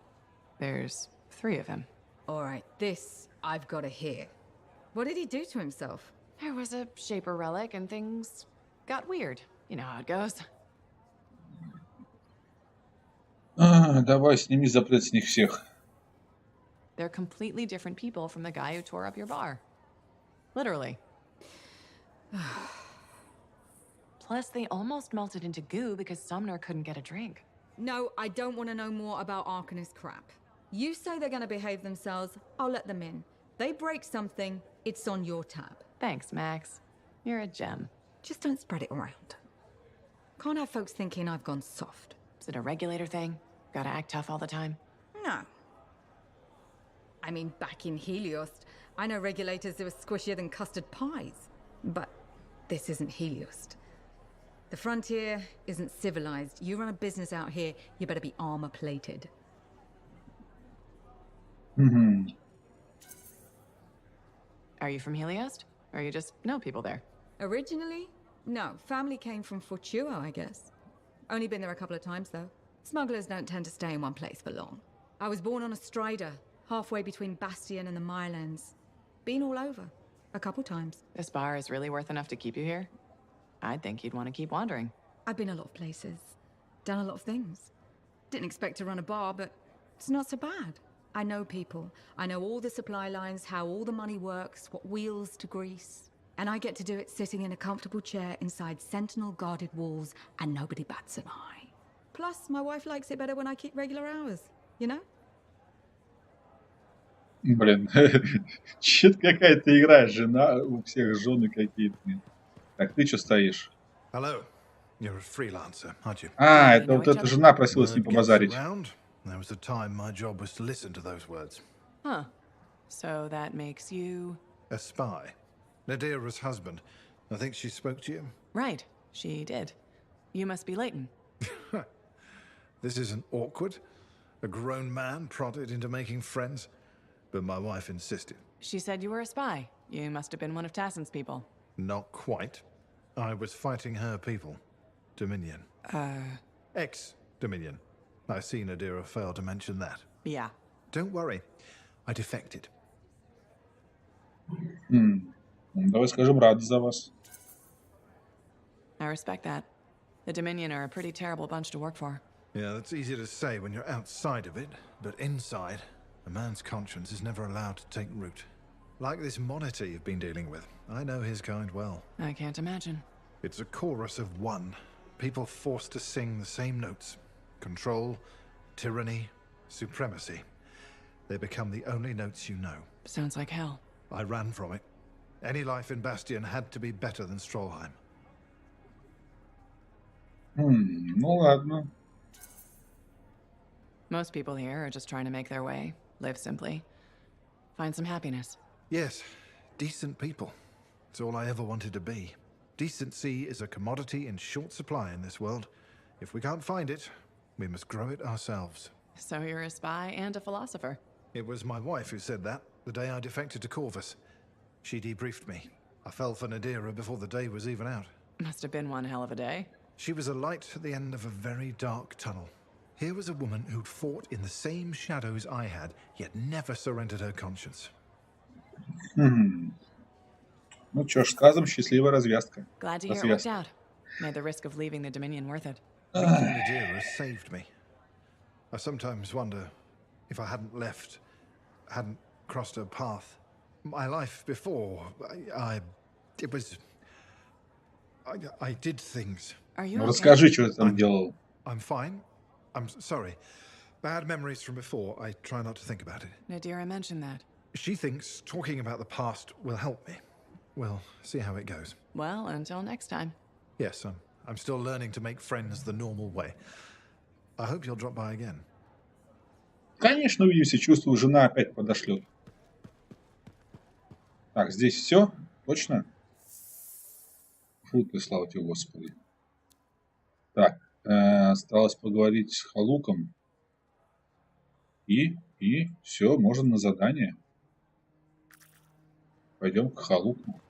There's 3 of him. All right, this I've got to hear. What did he do to himself? There was a Shaper relic and things got weird. You know how it goes. Давай, сними запрет с них всех. They're completely different people from the guy who tore up your bar. Literally. Plus, they almost melted into goo because Sumner couldn't get a drink. No, I don't want to know more about Arcanist crap. You say they're going to behave themselves, I'll let them in. They break something, it's on your tab. Thanks, Max. You're a gem. Just don't spread it around. Can't have folks thinking I've gone soft. Is it a regulator thing? Gotta act tough all the time? No. I mean, back in Helios, I know regulators who are squishier than custard pies. But this isn't Helios. The frontier isn't civilized. You run a business out here, you better be armor-plated. Are you from Helios? Or you just know people there? Originally? No. Family came from Fortuo, I guess. Only been there a couple of times, though. Smugglers don't tend to stay in one place for long. I was born on a strider, halfway between Bastion and the Mirelands. Been all over. A couple times. This bar is really worth enough to keep you here? I'd think you'd want to keep wandering. I've been a lot of places. Done a lot of things. Didn't expect to run a bar, but it's not so bad. I know people. I know all the supply lines, how all the money works, what wheels to grease. And I get to do it sitting in a comfortable chair inside Sentinel-guarded walls, and nobody bats an eye. Plus, my wife likes it better when I keep regular hours, you know? Блин, чё-то какая-то игра, жена, у всех жены какие-то. Так, ты чё стоишь? Hello. You're a freelancer, aren't you? А, это вот эта жена просила с ним Word gets побазарить. around. There was a time my job was to listen to those words. Huh. So that makes you... A spy. Nadira's husband. I think she spoke to you. Right. She did. You must be Leighton. This isn't awkward. A grown man prodded into making friends. But my wife insisted. She said you were a spy. You must have been one of Tassin's people. Not quite. I was fighting her people. Dominion. Ex-Dominion. I see Nadira failed to mention that. Yeah. Don't worry. I defected. Давай скажем, рад за вас. I respect that. The Dominion are a pretty terrible bunch to work for. Yeah, that's easy to say when you're outside of it, but inside, a man's conscience is never allowed to take root. Like this monitor you've been dealing with. I know his kind well. I can't imagine. It's a chorus of one. People forced to sing the same notes. Control, tyranny, supremacy. They become the only notes you know. Sounds like hell. I ran from it. Any life in Bastion had to be better than Strollheim. Ну ладно. Most people here are just trying to make their way, live simply, find some happiness. Yes, decent people. It's all I ever wanted to be. Decency is a commodity in short supply in this world. If we can't find it, we must grow it ourselves. So you're a spy and a philosopher. It was my wife who said that, the day I defected to Corvus. She debriefed me. I fell for Nadira before the day was even out. Must have been one hell of a day. She was a light at the end of a very dark tunnel. Here was a woman who'd fought in the same shadows I had, yet never surrendered her conscience. Ну чё ж, сказом, счастливая развязка. Glad to hear it worked out. Made the risk of leaving the Dominion worth it. Meeting Nadira saved me. I sometimes wonder if I hadn't left, hadn't crossed her path. My life before, I did things. Are you Ну okay? расскажи, что ты там делал. I'm fine. I'm sorry. Bad memories from before. I try not to think about it. Nadira mentioned that. She thinks talking about the past will help me. We'll see how it goes. Well, until next time. Yes, I'm still learning to make friends the normal way. I hope you'll drop by again. Конечно, увидимся. Чувствую, жена опять подошлет. Так, здесь все? Точно? Фу ты, слава тебе, Господи. Так, осталось поговорить с Халуком. И все, можно на задание. Пойдем к Халуку.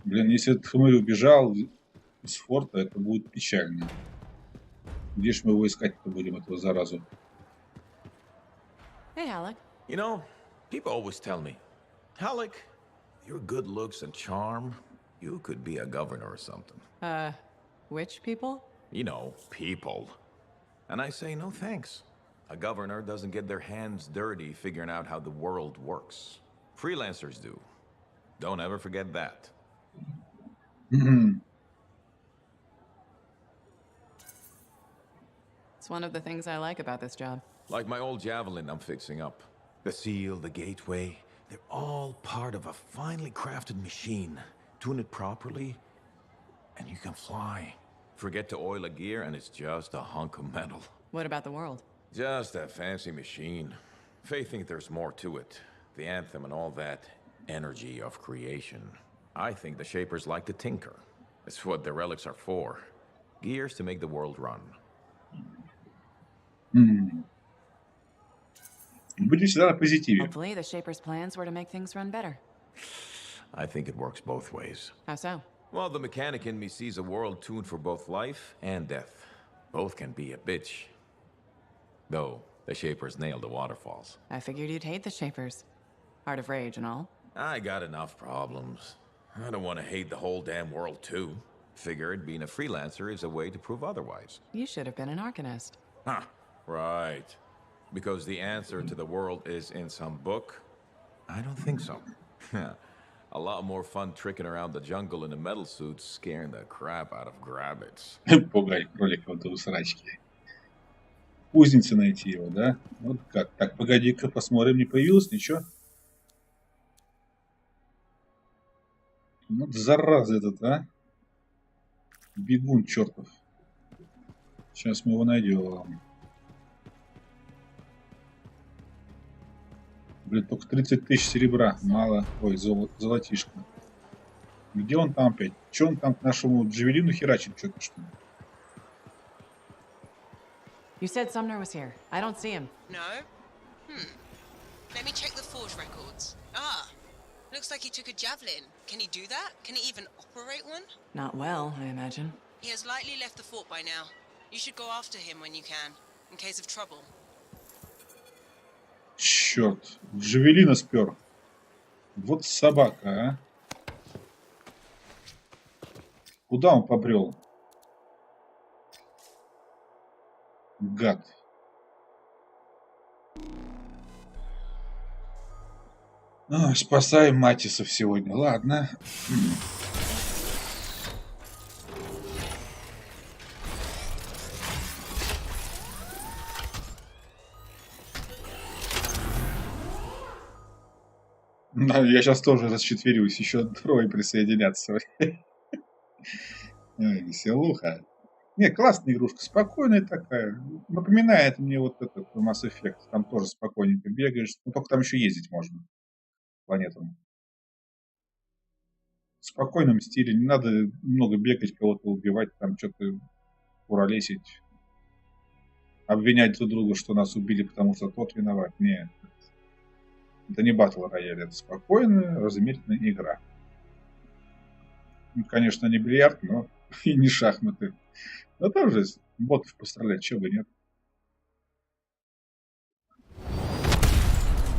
Блин, если этот хмырь убежал из форта, это будет печально. Где ж мы его искать-то будем, этого заразу? Hey, Alec. You know, people always tell me, Alec, your good looks and charm, you could be a governor or something. Which people? You know, people. And I say, no thanks. A governor doesn't get their hands dirty figuring out how the world works. Freelancers do. Don't ever forget that. It's one of the things I like about this job. Like my old javelin I'm fixing up. The seal, the gateway, they're all part of a finely crafted machine. Tune it properly, and you can fly. Forget to oil a gear, and it's just a hunk of metal. What about the world? Just a fancy machine. Faye think there's more to it. The Anthem and all that energy of creation. I think the Shapers like to tinker. It's what the relics are for. Gears to make the world run. Будем всегда на позитиве. Hopefully, the Shapers' plans were to make things run better. I think it works both ways. How so? Well, the mechanic in me sees a world tuned for both life and death. Both can be a bitch. Though, the Shapers nailed the waterfalls. I figured you'd hate the Shapers. Art of Rage and all. I got enough problems. I don't want to hate the whole damn world too. Figured being a freelancer is a way to prove otherwise. You should have been an Arcanist. Huh, right. Because the answer to the world is in some book? I don't think so. A lot more fun tricking around the jungle in a metal suit, scaring the crap out of grabbits. Пугай кролика вот у срачки. Кузницы найти его, да? Вот как. Так, погоди-ка, посмотрим, не появилось ничего. Ну, зараза этот, а? Бегун чертов. Сейчас мы его найдем. Блин, только 30 тысяч серебра. Мало. Ой, золотишко. Где он там опять? Че он там к нашему Джавелину херачит что-то, что ли? You said Sumner was here. I don't see him. No? Let me check the forge records. Ah, looks like he took a javelin. Can he do that? Can he even operate one? Not well, I imagine. He has likely left the fort by now. You should go after him when you can, in case of trouble. Черт, Джавелина спер. Вот собака, а. Куда он побрел? Гад. Ой, спасаем Матисов сегодня. Ладно. Я сейчас тоже расчетверюсь, еще трое присоединятся. Веселуха. Не, классная игрушка, спокойная такая. Напоминает мне вот этот Mass Effect. Там тоже спокойненько бегаешь. Ну, только там еще ездить можно. Планету. В спокойном стиле. Не надо много бегать, кого-то убивать, там что-то куролесить. Обвинять друг друга, что нас убили, потому что тот виноват. Нет. Это не батл рояль, это спокойная, размеренная игра. Ну, конечно, не бильярд, но и не шахматы. Но тоже ботов пострелять, чего бы нет.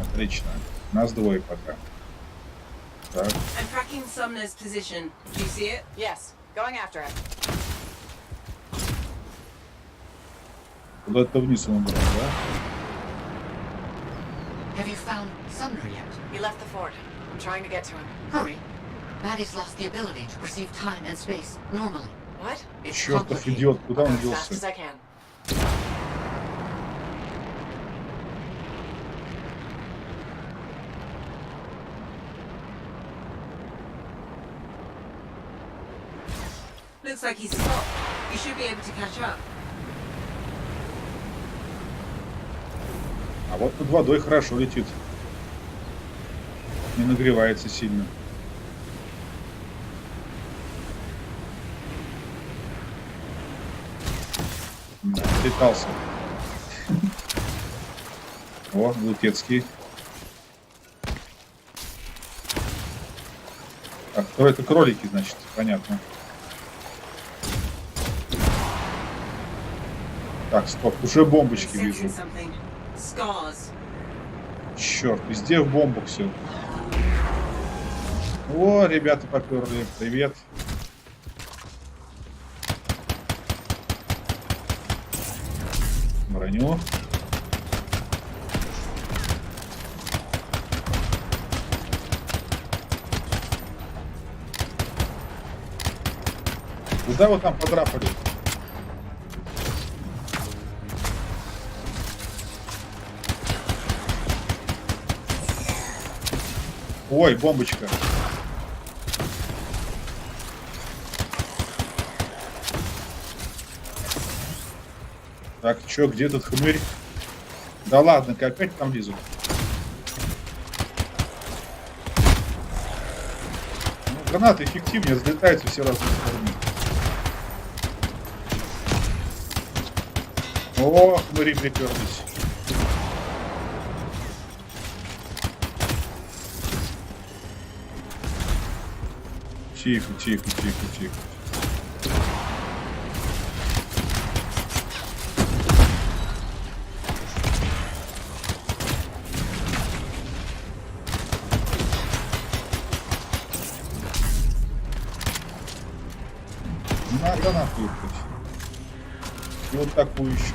Отлично. Нас двое пока. Так. I'm tracking Sumner's position. Do you see it? Yes, going after him. Куда-то вниз он убрал, да? Have you found Sumner yet? He left the fort. I'm trying to get to him. Hurry. Maddie's lost the ability to perceive time and space normally. What? It's Чертов идиот, куда он As fast as делся? I can. Looks like he's stopped. You should be able to catch up. А вот под водой хорошо летит. Не нагревается сильно. Да, летался. О, Лутецкий. А кто это? Кролики, значит, понятно. Так, стоп, уже бомбочки вижу. Черт, везде в бомбах все. О, ребята поперли. Привет. Броню. Куда вы там подрапали? Ой, бомбочка. Так, чё, где тут хмырь? Да ладно, опять там лезут. Ну, гранаты эффективнее, взлетаются все разные стороны. О, хмыри приперлись. Тихо, тихо, тихо, тихо. гранату ехать. И вот такую еще.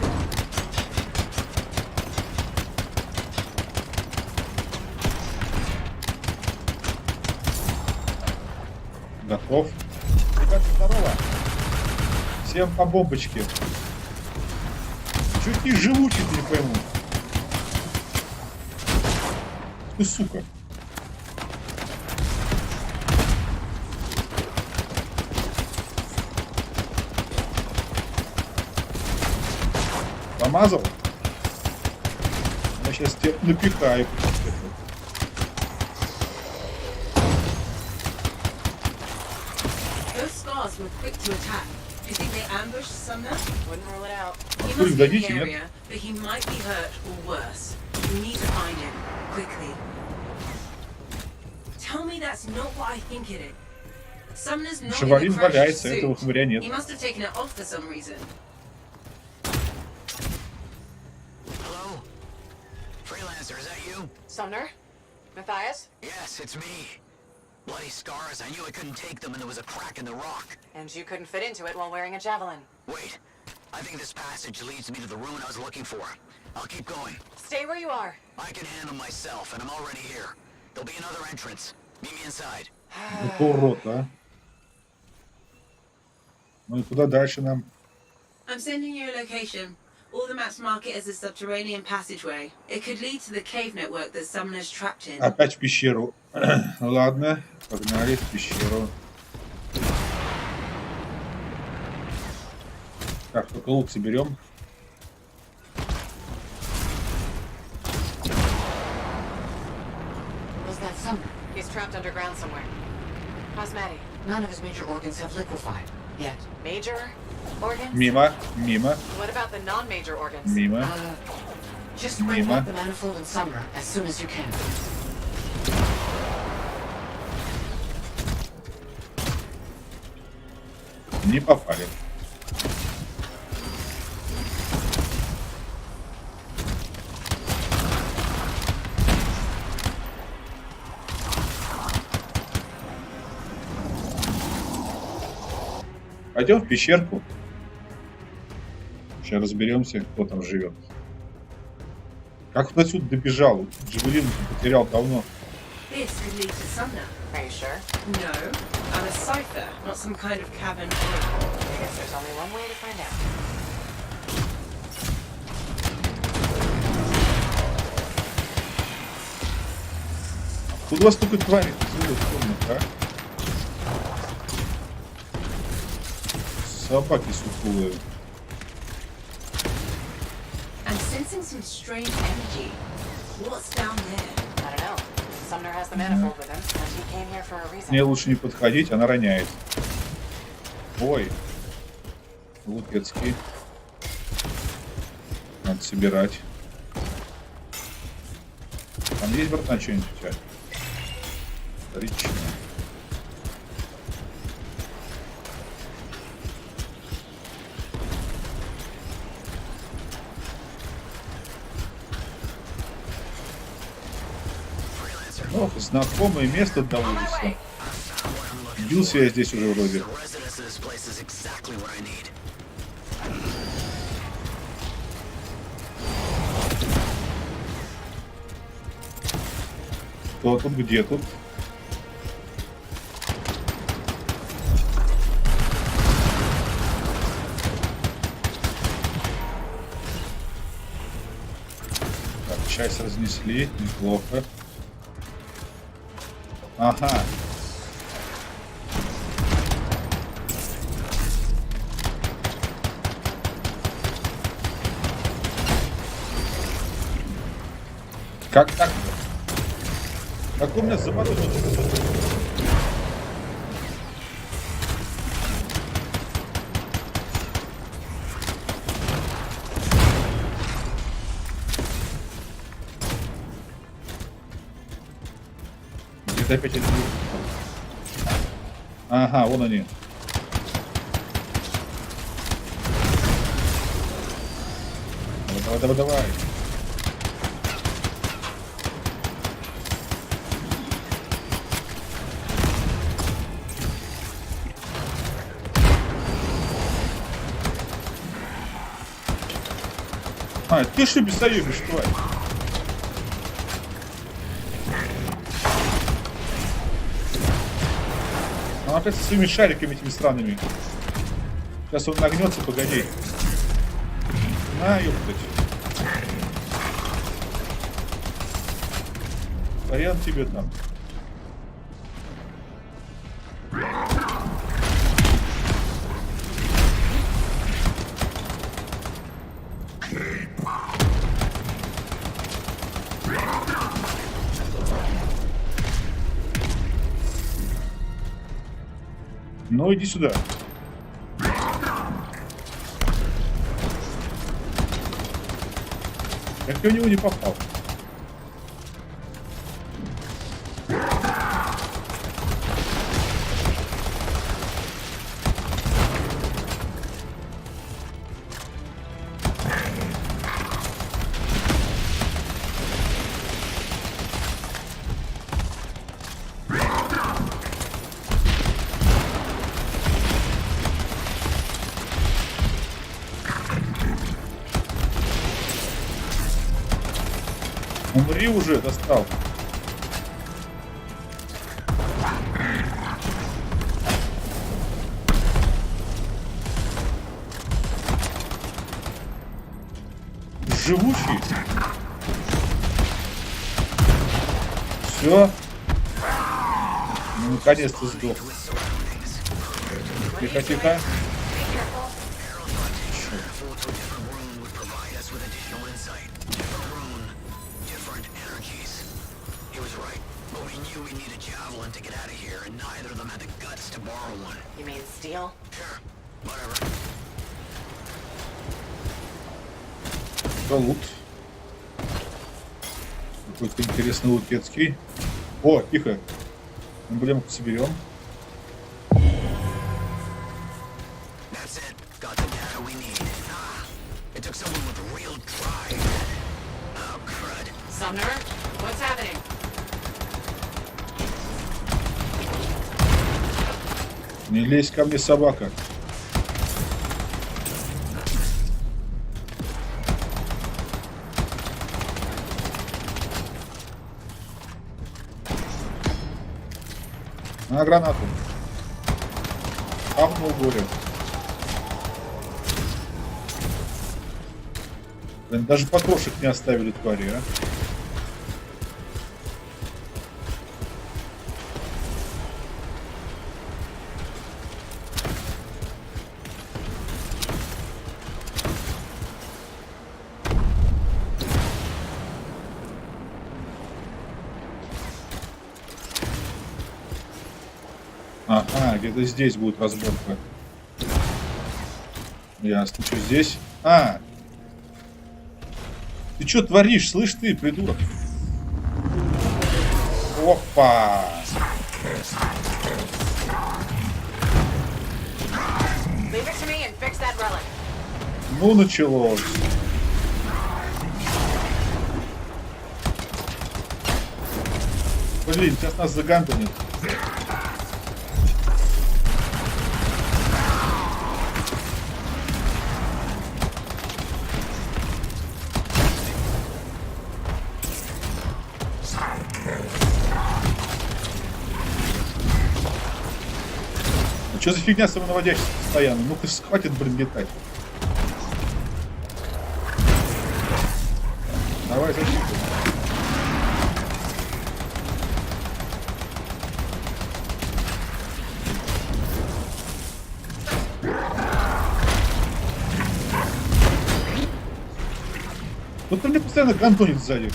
Готов. Ребята, здорово. Всем по бомбочке. Чуть не живучий, не пойму. Ты сука. Помазал? Я сейчас тебя напихаю. Those scars were quick to attack. Do you think they ambushed Sumner? Wouldn't rule it out. He Откуда must be in дадите, the нет? area, but he might be hurt or worse. We need to find him quickly. Tell me that's not what I think it is. Sumner's not in Шевалин the crash валяется, этого suit. хмыря нет. He must have taken it off for some reason. Hello? Freelancer, is that you? Sumner? Matthias? Yes, it's me. Bloody scars. I knew I couldn't take them and there was a crack in the rock. And you couldn't fit into it while wearing a javelin. Wait. I think this passage leads me to the ruin I was looking for. I'll keep going. Stay where you are. I can handle myself, and I'm already here. There'll be another entrance. Meet me inside. Это урод, а. Ну и куда дальше нам? I'm sending you a location. All the maps mark it as a subterranean passageway. It could lead to the cave network that Sumner's trapped in. Опять в пещеру. Ладно, погнали в пещеру. Так, только лук соберем. Was that Sumner? He's trapped underground somewhere. How's Maddie? None of his major organs have liquefied yet. Major organs? Мимо, мимо, What about the non-major organs? мимо. Just bring Мимо. up the manifold and Sumner as soon as you can. Не попали. Пойдем в пещерку. Сейчас разберемся, кто там живет. Как он отсюда добежал? Джавелин потерял давно. This could lead to Sumner. Are you sure? No, I'm a cipher, not some kind of cavern. I guess there's only one way to find out. Куда вас только твари целуют в комнату, а? Собаки сутулые. I'm sensing some strange energy. What's down there? I don't know. Sumner has the manifold with him, and he came here for a reason. Мне лучше не подходить, она роняет. Ой. Лупецкий. Надо собирать. Там есть, братан, что-нибудь у тебя? Вторично. Ох, знакомое место довольно. Бился я здесь уже вроде. Кто тут, где тут? Так, часть разнесли, неплохо. Ага. Как так? Как у меня заморозил? Где-то опять они. Ага, вон они. Давай, давай, давай. А, ты что бесоебишь, тварь? Он опять со своими шариками этими странными. Сейчас он нагнется, погоди. На, ёптать. Вариант тебе там. Ну, иди сюда. Как я в него не попал? Умри уже, достал. Живучий. Все. Ну, наконец-то сдох. Тихо, тихо. You mean steel? Да, лут. Какой-то интересный лут детский. О, тихо. Эмблемку соберем. Sumner, what's happening? Не лезь ко мне, собака. На гранату. Ахнул горе. Блин, даже потрошек не оставили, твари, а. Ага, где-то здесь будет разборка. Ясно, что здесь? А! Ты что творишь, слышь ты, придурок? Опа! Ну, началось. Блин, сейчас нас загандонит. Что за фигня самонаводящаяся постоянно? Ну-ка, хватит, блин, летать. Давай, защиту. Вот он мне постоянно гандонит сзади.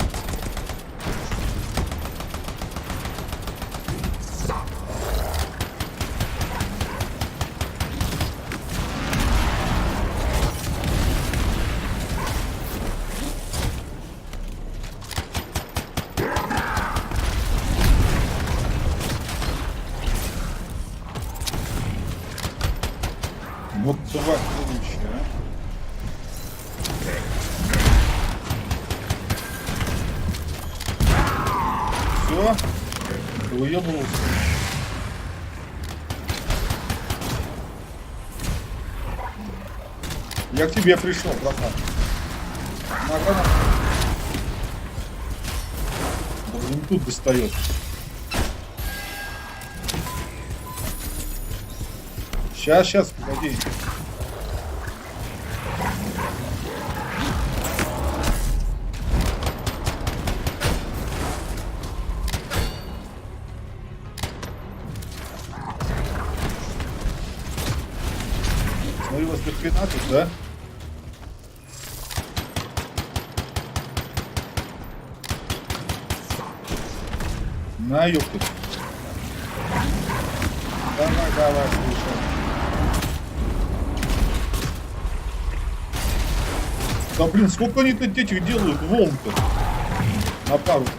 Вот тварь следующая. Все. Ты уебывался. Я к тебе пришел, братан. Нога. Блин, тут достает. Сейчас, погоди. Смотри, у вас до хрена тут, да? На, ёпта. Давай, слушай. Да блин, сколько они тут этих делают волн-то? На пару-то.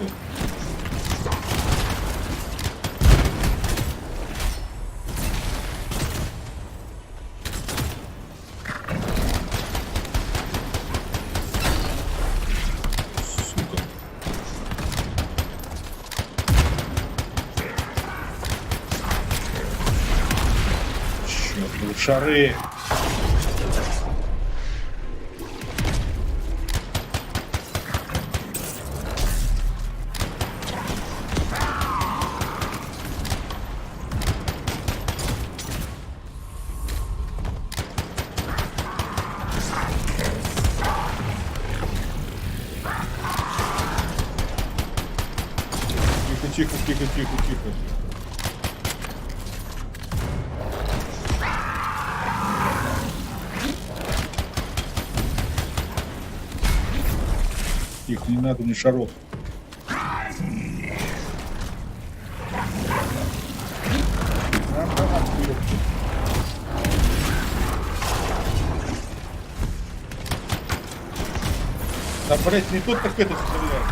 Шары. Тихо. Их не надо, ни шаров. Да, блять, не тот так этот стреляет.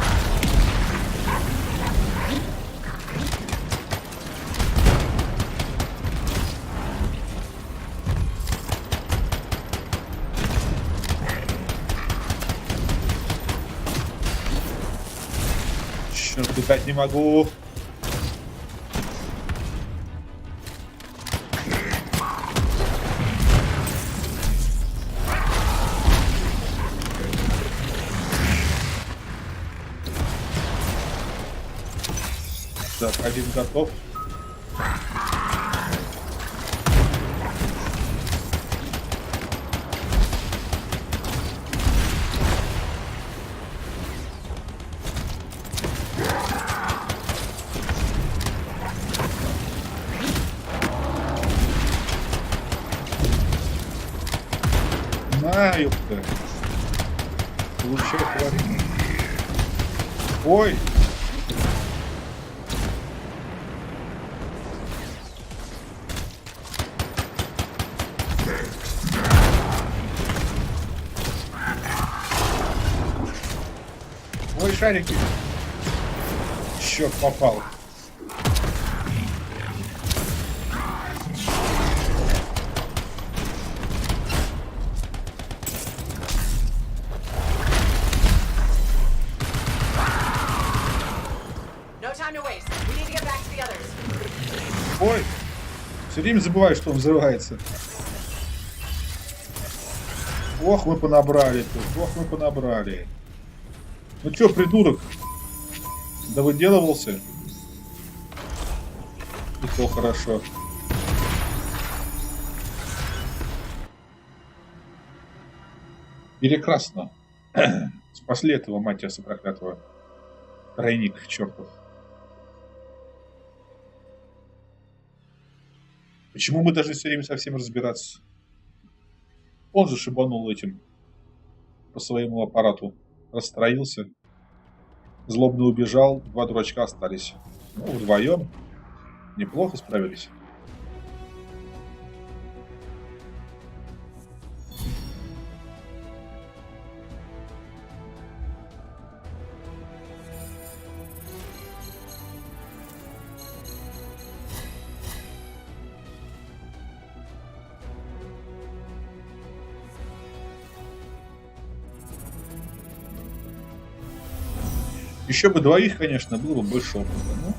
Черт, летать не могу. Так, один готов. На, ёпта. Лучше хватит. Ой. Ой, шарики. Черт, попал. Ой, все время забываю, что он взрывается. Ох, мы понабрали тут, ох, мы понабрали. Ну чё, придурок? Да выделывался? И то хорошо. Прекрасно. Спасли этого Матиаса проклятого. Тройник чертов. Почему мы должны все время со всем разбираться? Он же шибанул этим по своему аппарату. Расстроился. Злобно убежал. Два дурачка остались. Ну, вдвоем. Неплохо справились. Еще бы двоих, конечно, было бы больше опыта. Ну,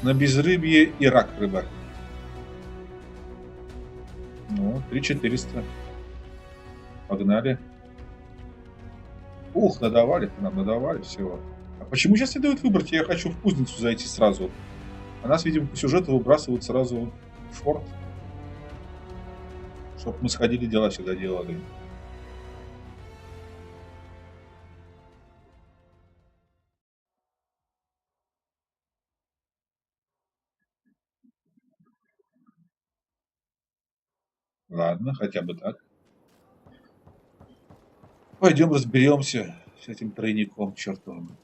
на безрыбье и рак рыба. Ну, 3400. Погнали. Ух, надавали-то нам, надавали всего. А почему сейчас не дают выбрать? Я хочу в кузницу зайти сразу. А нас, видимо, по сюжету выбрасывают сразу в форт. Чтоб мы сходили, дела сюда делали. Ладно, хотя бы так. Пойдем разберемся с этим тройником чертовым.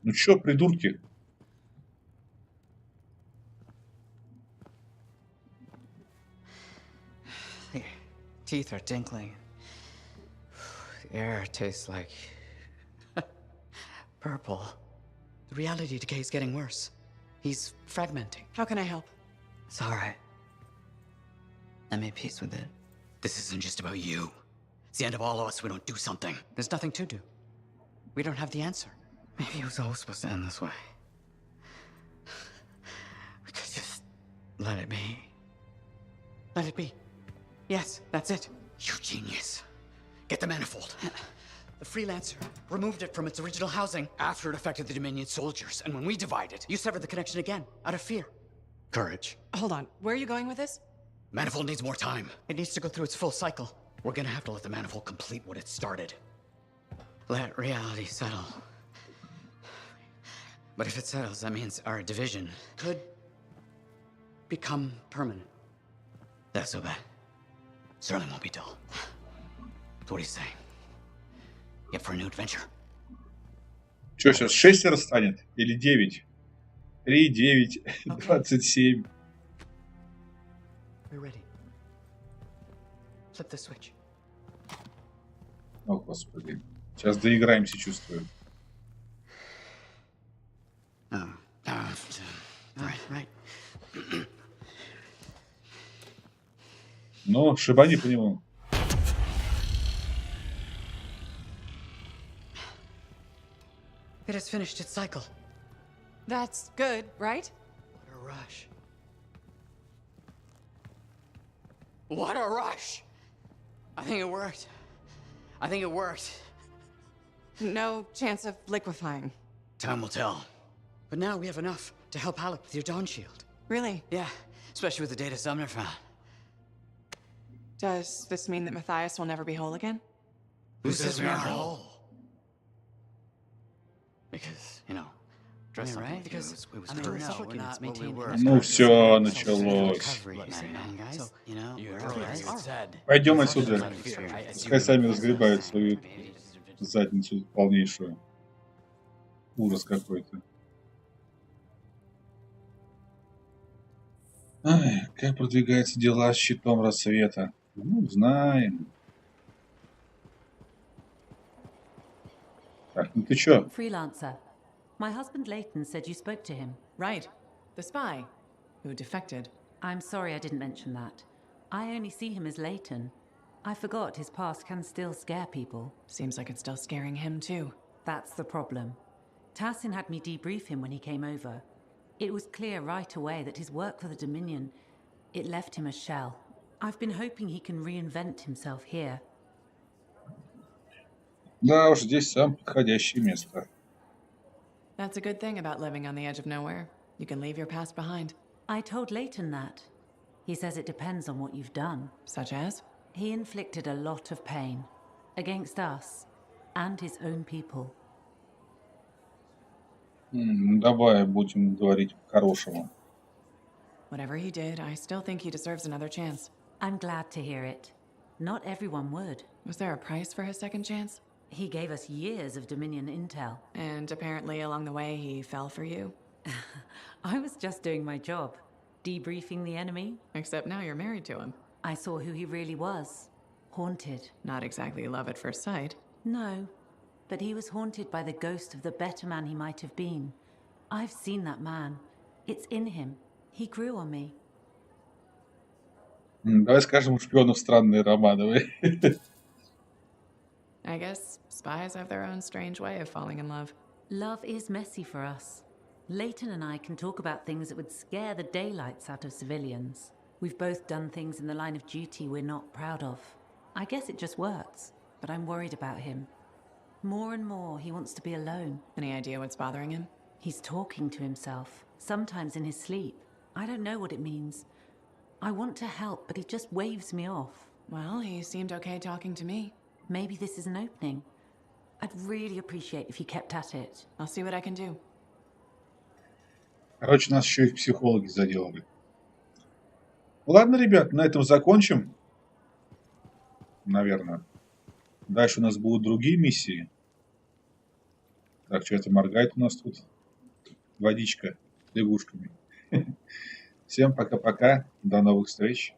Ну чё, придурки? Your teeth are tinkling. The air tastes like purple. The reality decay is getting worse. He's fragmenting. How can I help? It's all right. I made peace with it. This isn't just about you. It's the end of all of us if we don't do something. There's nothing to do. We don't have the answer. Maybe it was always supposed to end this way. We could just let it be. Let it be. Yes, that's it. You genius. Get the manifold. The freelancer removed it from its original housing after it affected the Dominion soldiers. And when we divided, you severed the connection again, out of fear. Courage. Hold on. Where are you going with this? Manifold needs more time. It needs to go through its full cycle. We're gonna have to let the manifold complete what it started. Let reality settle. But if it settles, that means our division could become permanent. That's so bad. Certainly won't be dull. So what do you say? You up for a new adventure? Что сейчас, 6 станет? Или 9? 3, 9, 27. We're ready. Flip the switch. О, господи. Сейчас доиграемся, чувствую. Right. Ну, шибани по нему. It has finished its cycle. That's good, right? What a rush. What a rush! I think it worked. No chance of liquefying. Time will tell. But now we have enough to help Alec with your Dawn Shield. Really? Yeah, especially with the data Sumner found. Does this mean that Matthias will never be whole again? Who says we aren't whole? Because, dress right? Because it was we're not what we were. Ну все, началось. Пойдем отсюда. Пускай сами разгребают свою задницу полнейшую. Ужас какой-то. Ай, как продвигаются дела с щитом рассвета? Ну, знаем. Так, ну ты чё? Freelancer. My husband Leighton said you spoke to him. Right. The spy who defected. I'm sorry I didn't mention that. I only see him as Leighton. I forgot his past can still scare people. Seems like it's still scaring him too. That's the problem. Tassin had me debrief him when he came over. It was clear right away that his work for the Dominion, it left him a shell. I've been hoping he can reinvent himself here. Да уж, здесь самое подходящее место. That's a good thing about living on the edge of nowhere. You can leave your past behind. I told Leighton that. He says it depends on what you've done. Such as? He inflicted a lot of pain. Against us. And his own people. Давай будем говорить по-хорошему. Whatever he did, I still think he deserves another chance. I'm glad to hear it. Not everyone would. Was there a price for his second chance? He gave us years of Dominion intel. And apparently along the way he fell for you? I was just doing my job. Debriefing the enemy. Except now you're married to him. I saw who he really was. Haunted. Not exactly love at first sight. No. But he was haunted by the ghost of the better man he might have been. I've seen that man. It's in him. He grew on me. Давай скажем, у шпионов странные романы. I guess spies have their own strange way of falling in love. Love is messy for us. Leighton and I can talk about things that would scare the daylights out of civilians. We've both done things in the line of duty we're not proud of. I guess it just works, but I'm worried about him. More and more, he wants to be alone. Any idea what's bothering him? He's talking to himself, sometimes in his sleep. I don't know what it means. I want to help, but he just waves me off. Well, he seemed okay talking to me. Maybe this is an opening. I'd really appreciate if you kept at it. I'll see what I can do. Короче, нас еще и психологи заделали. Ладно, ребят, на этом закончим. Наверное. Дальше у нас будут другие миссии. Так, что это моргает у нас тут? Водичка лягушками. Всем пока-пока. До новых встреч.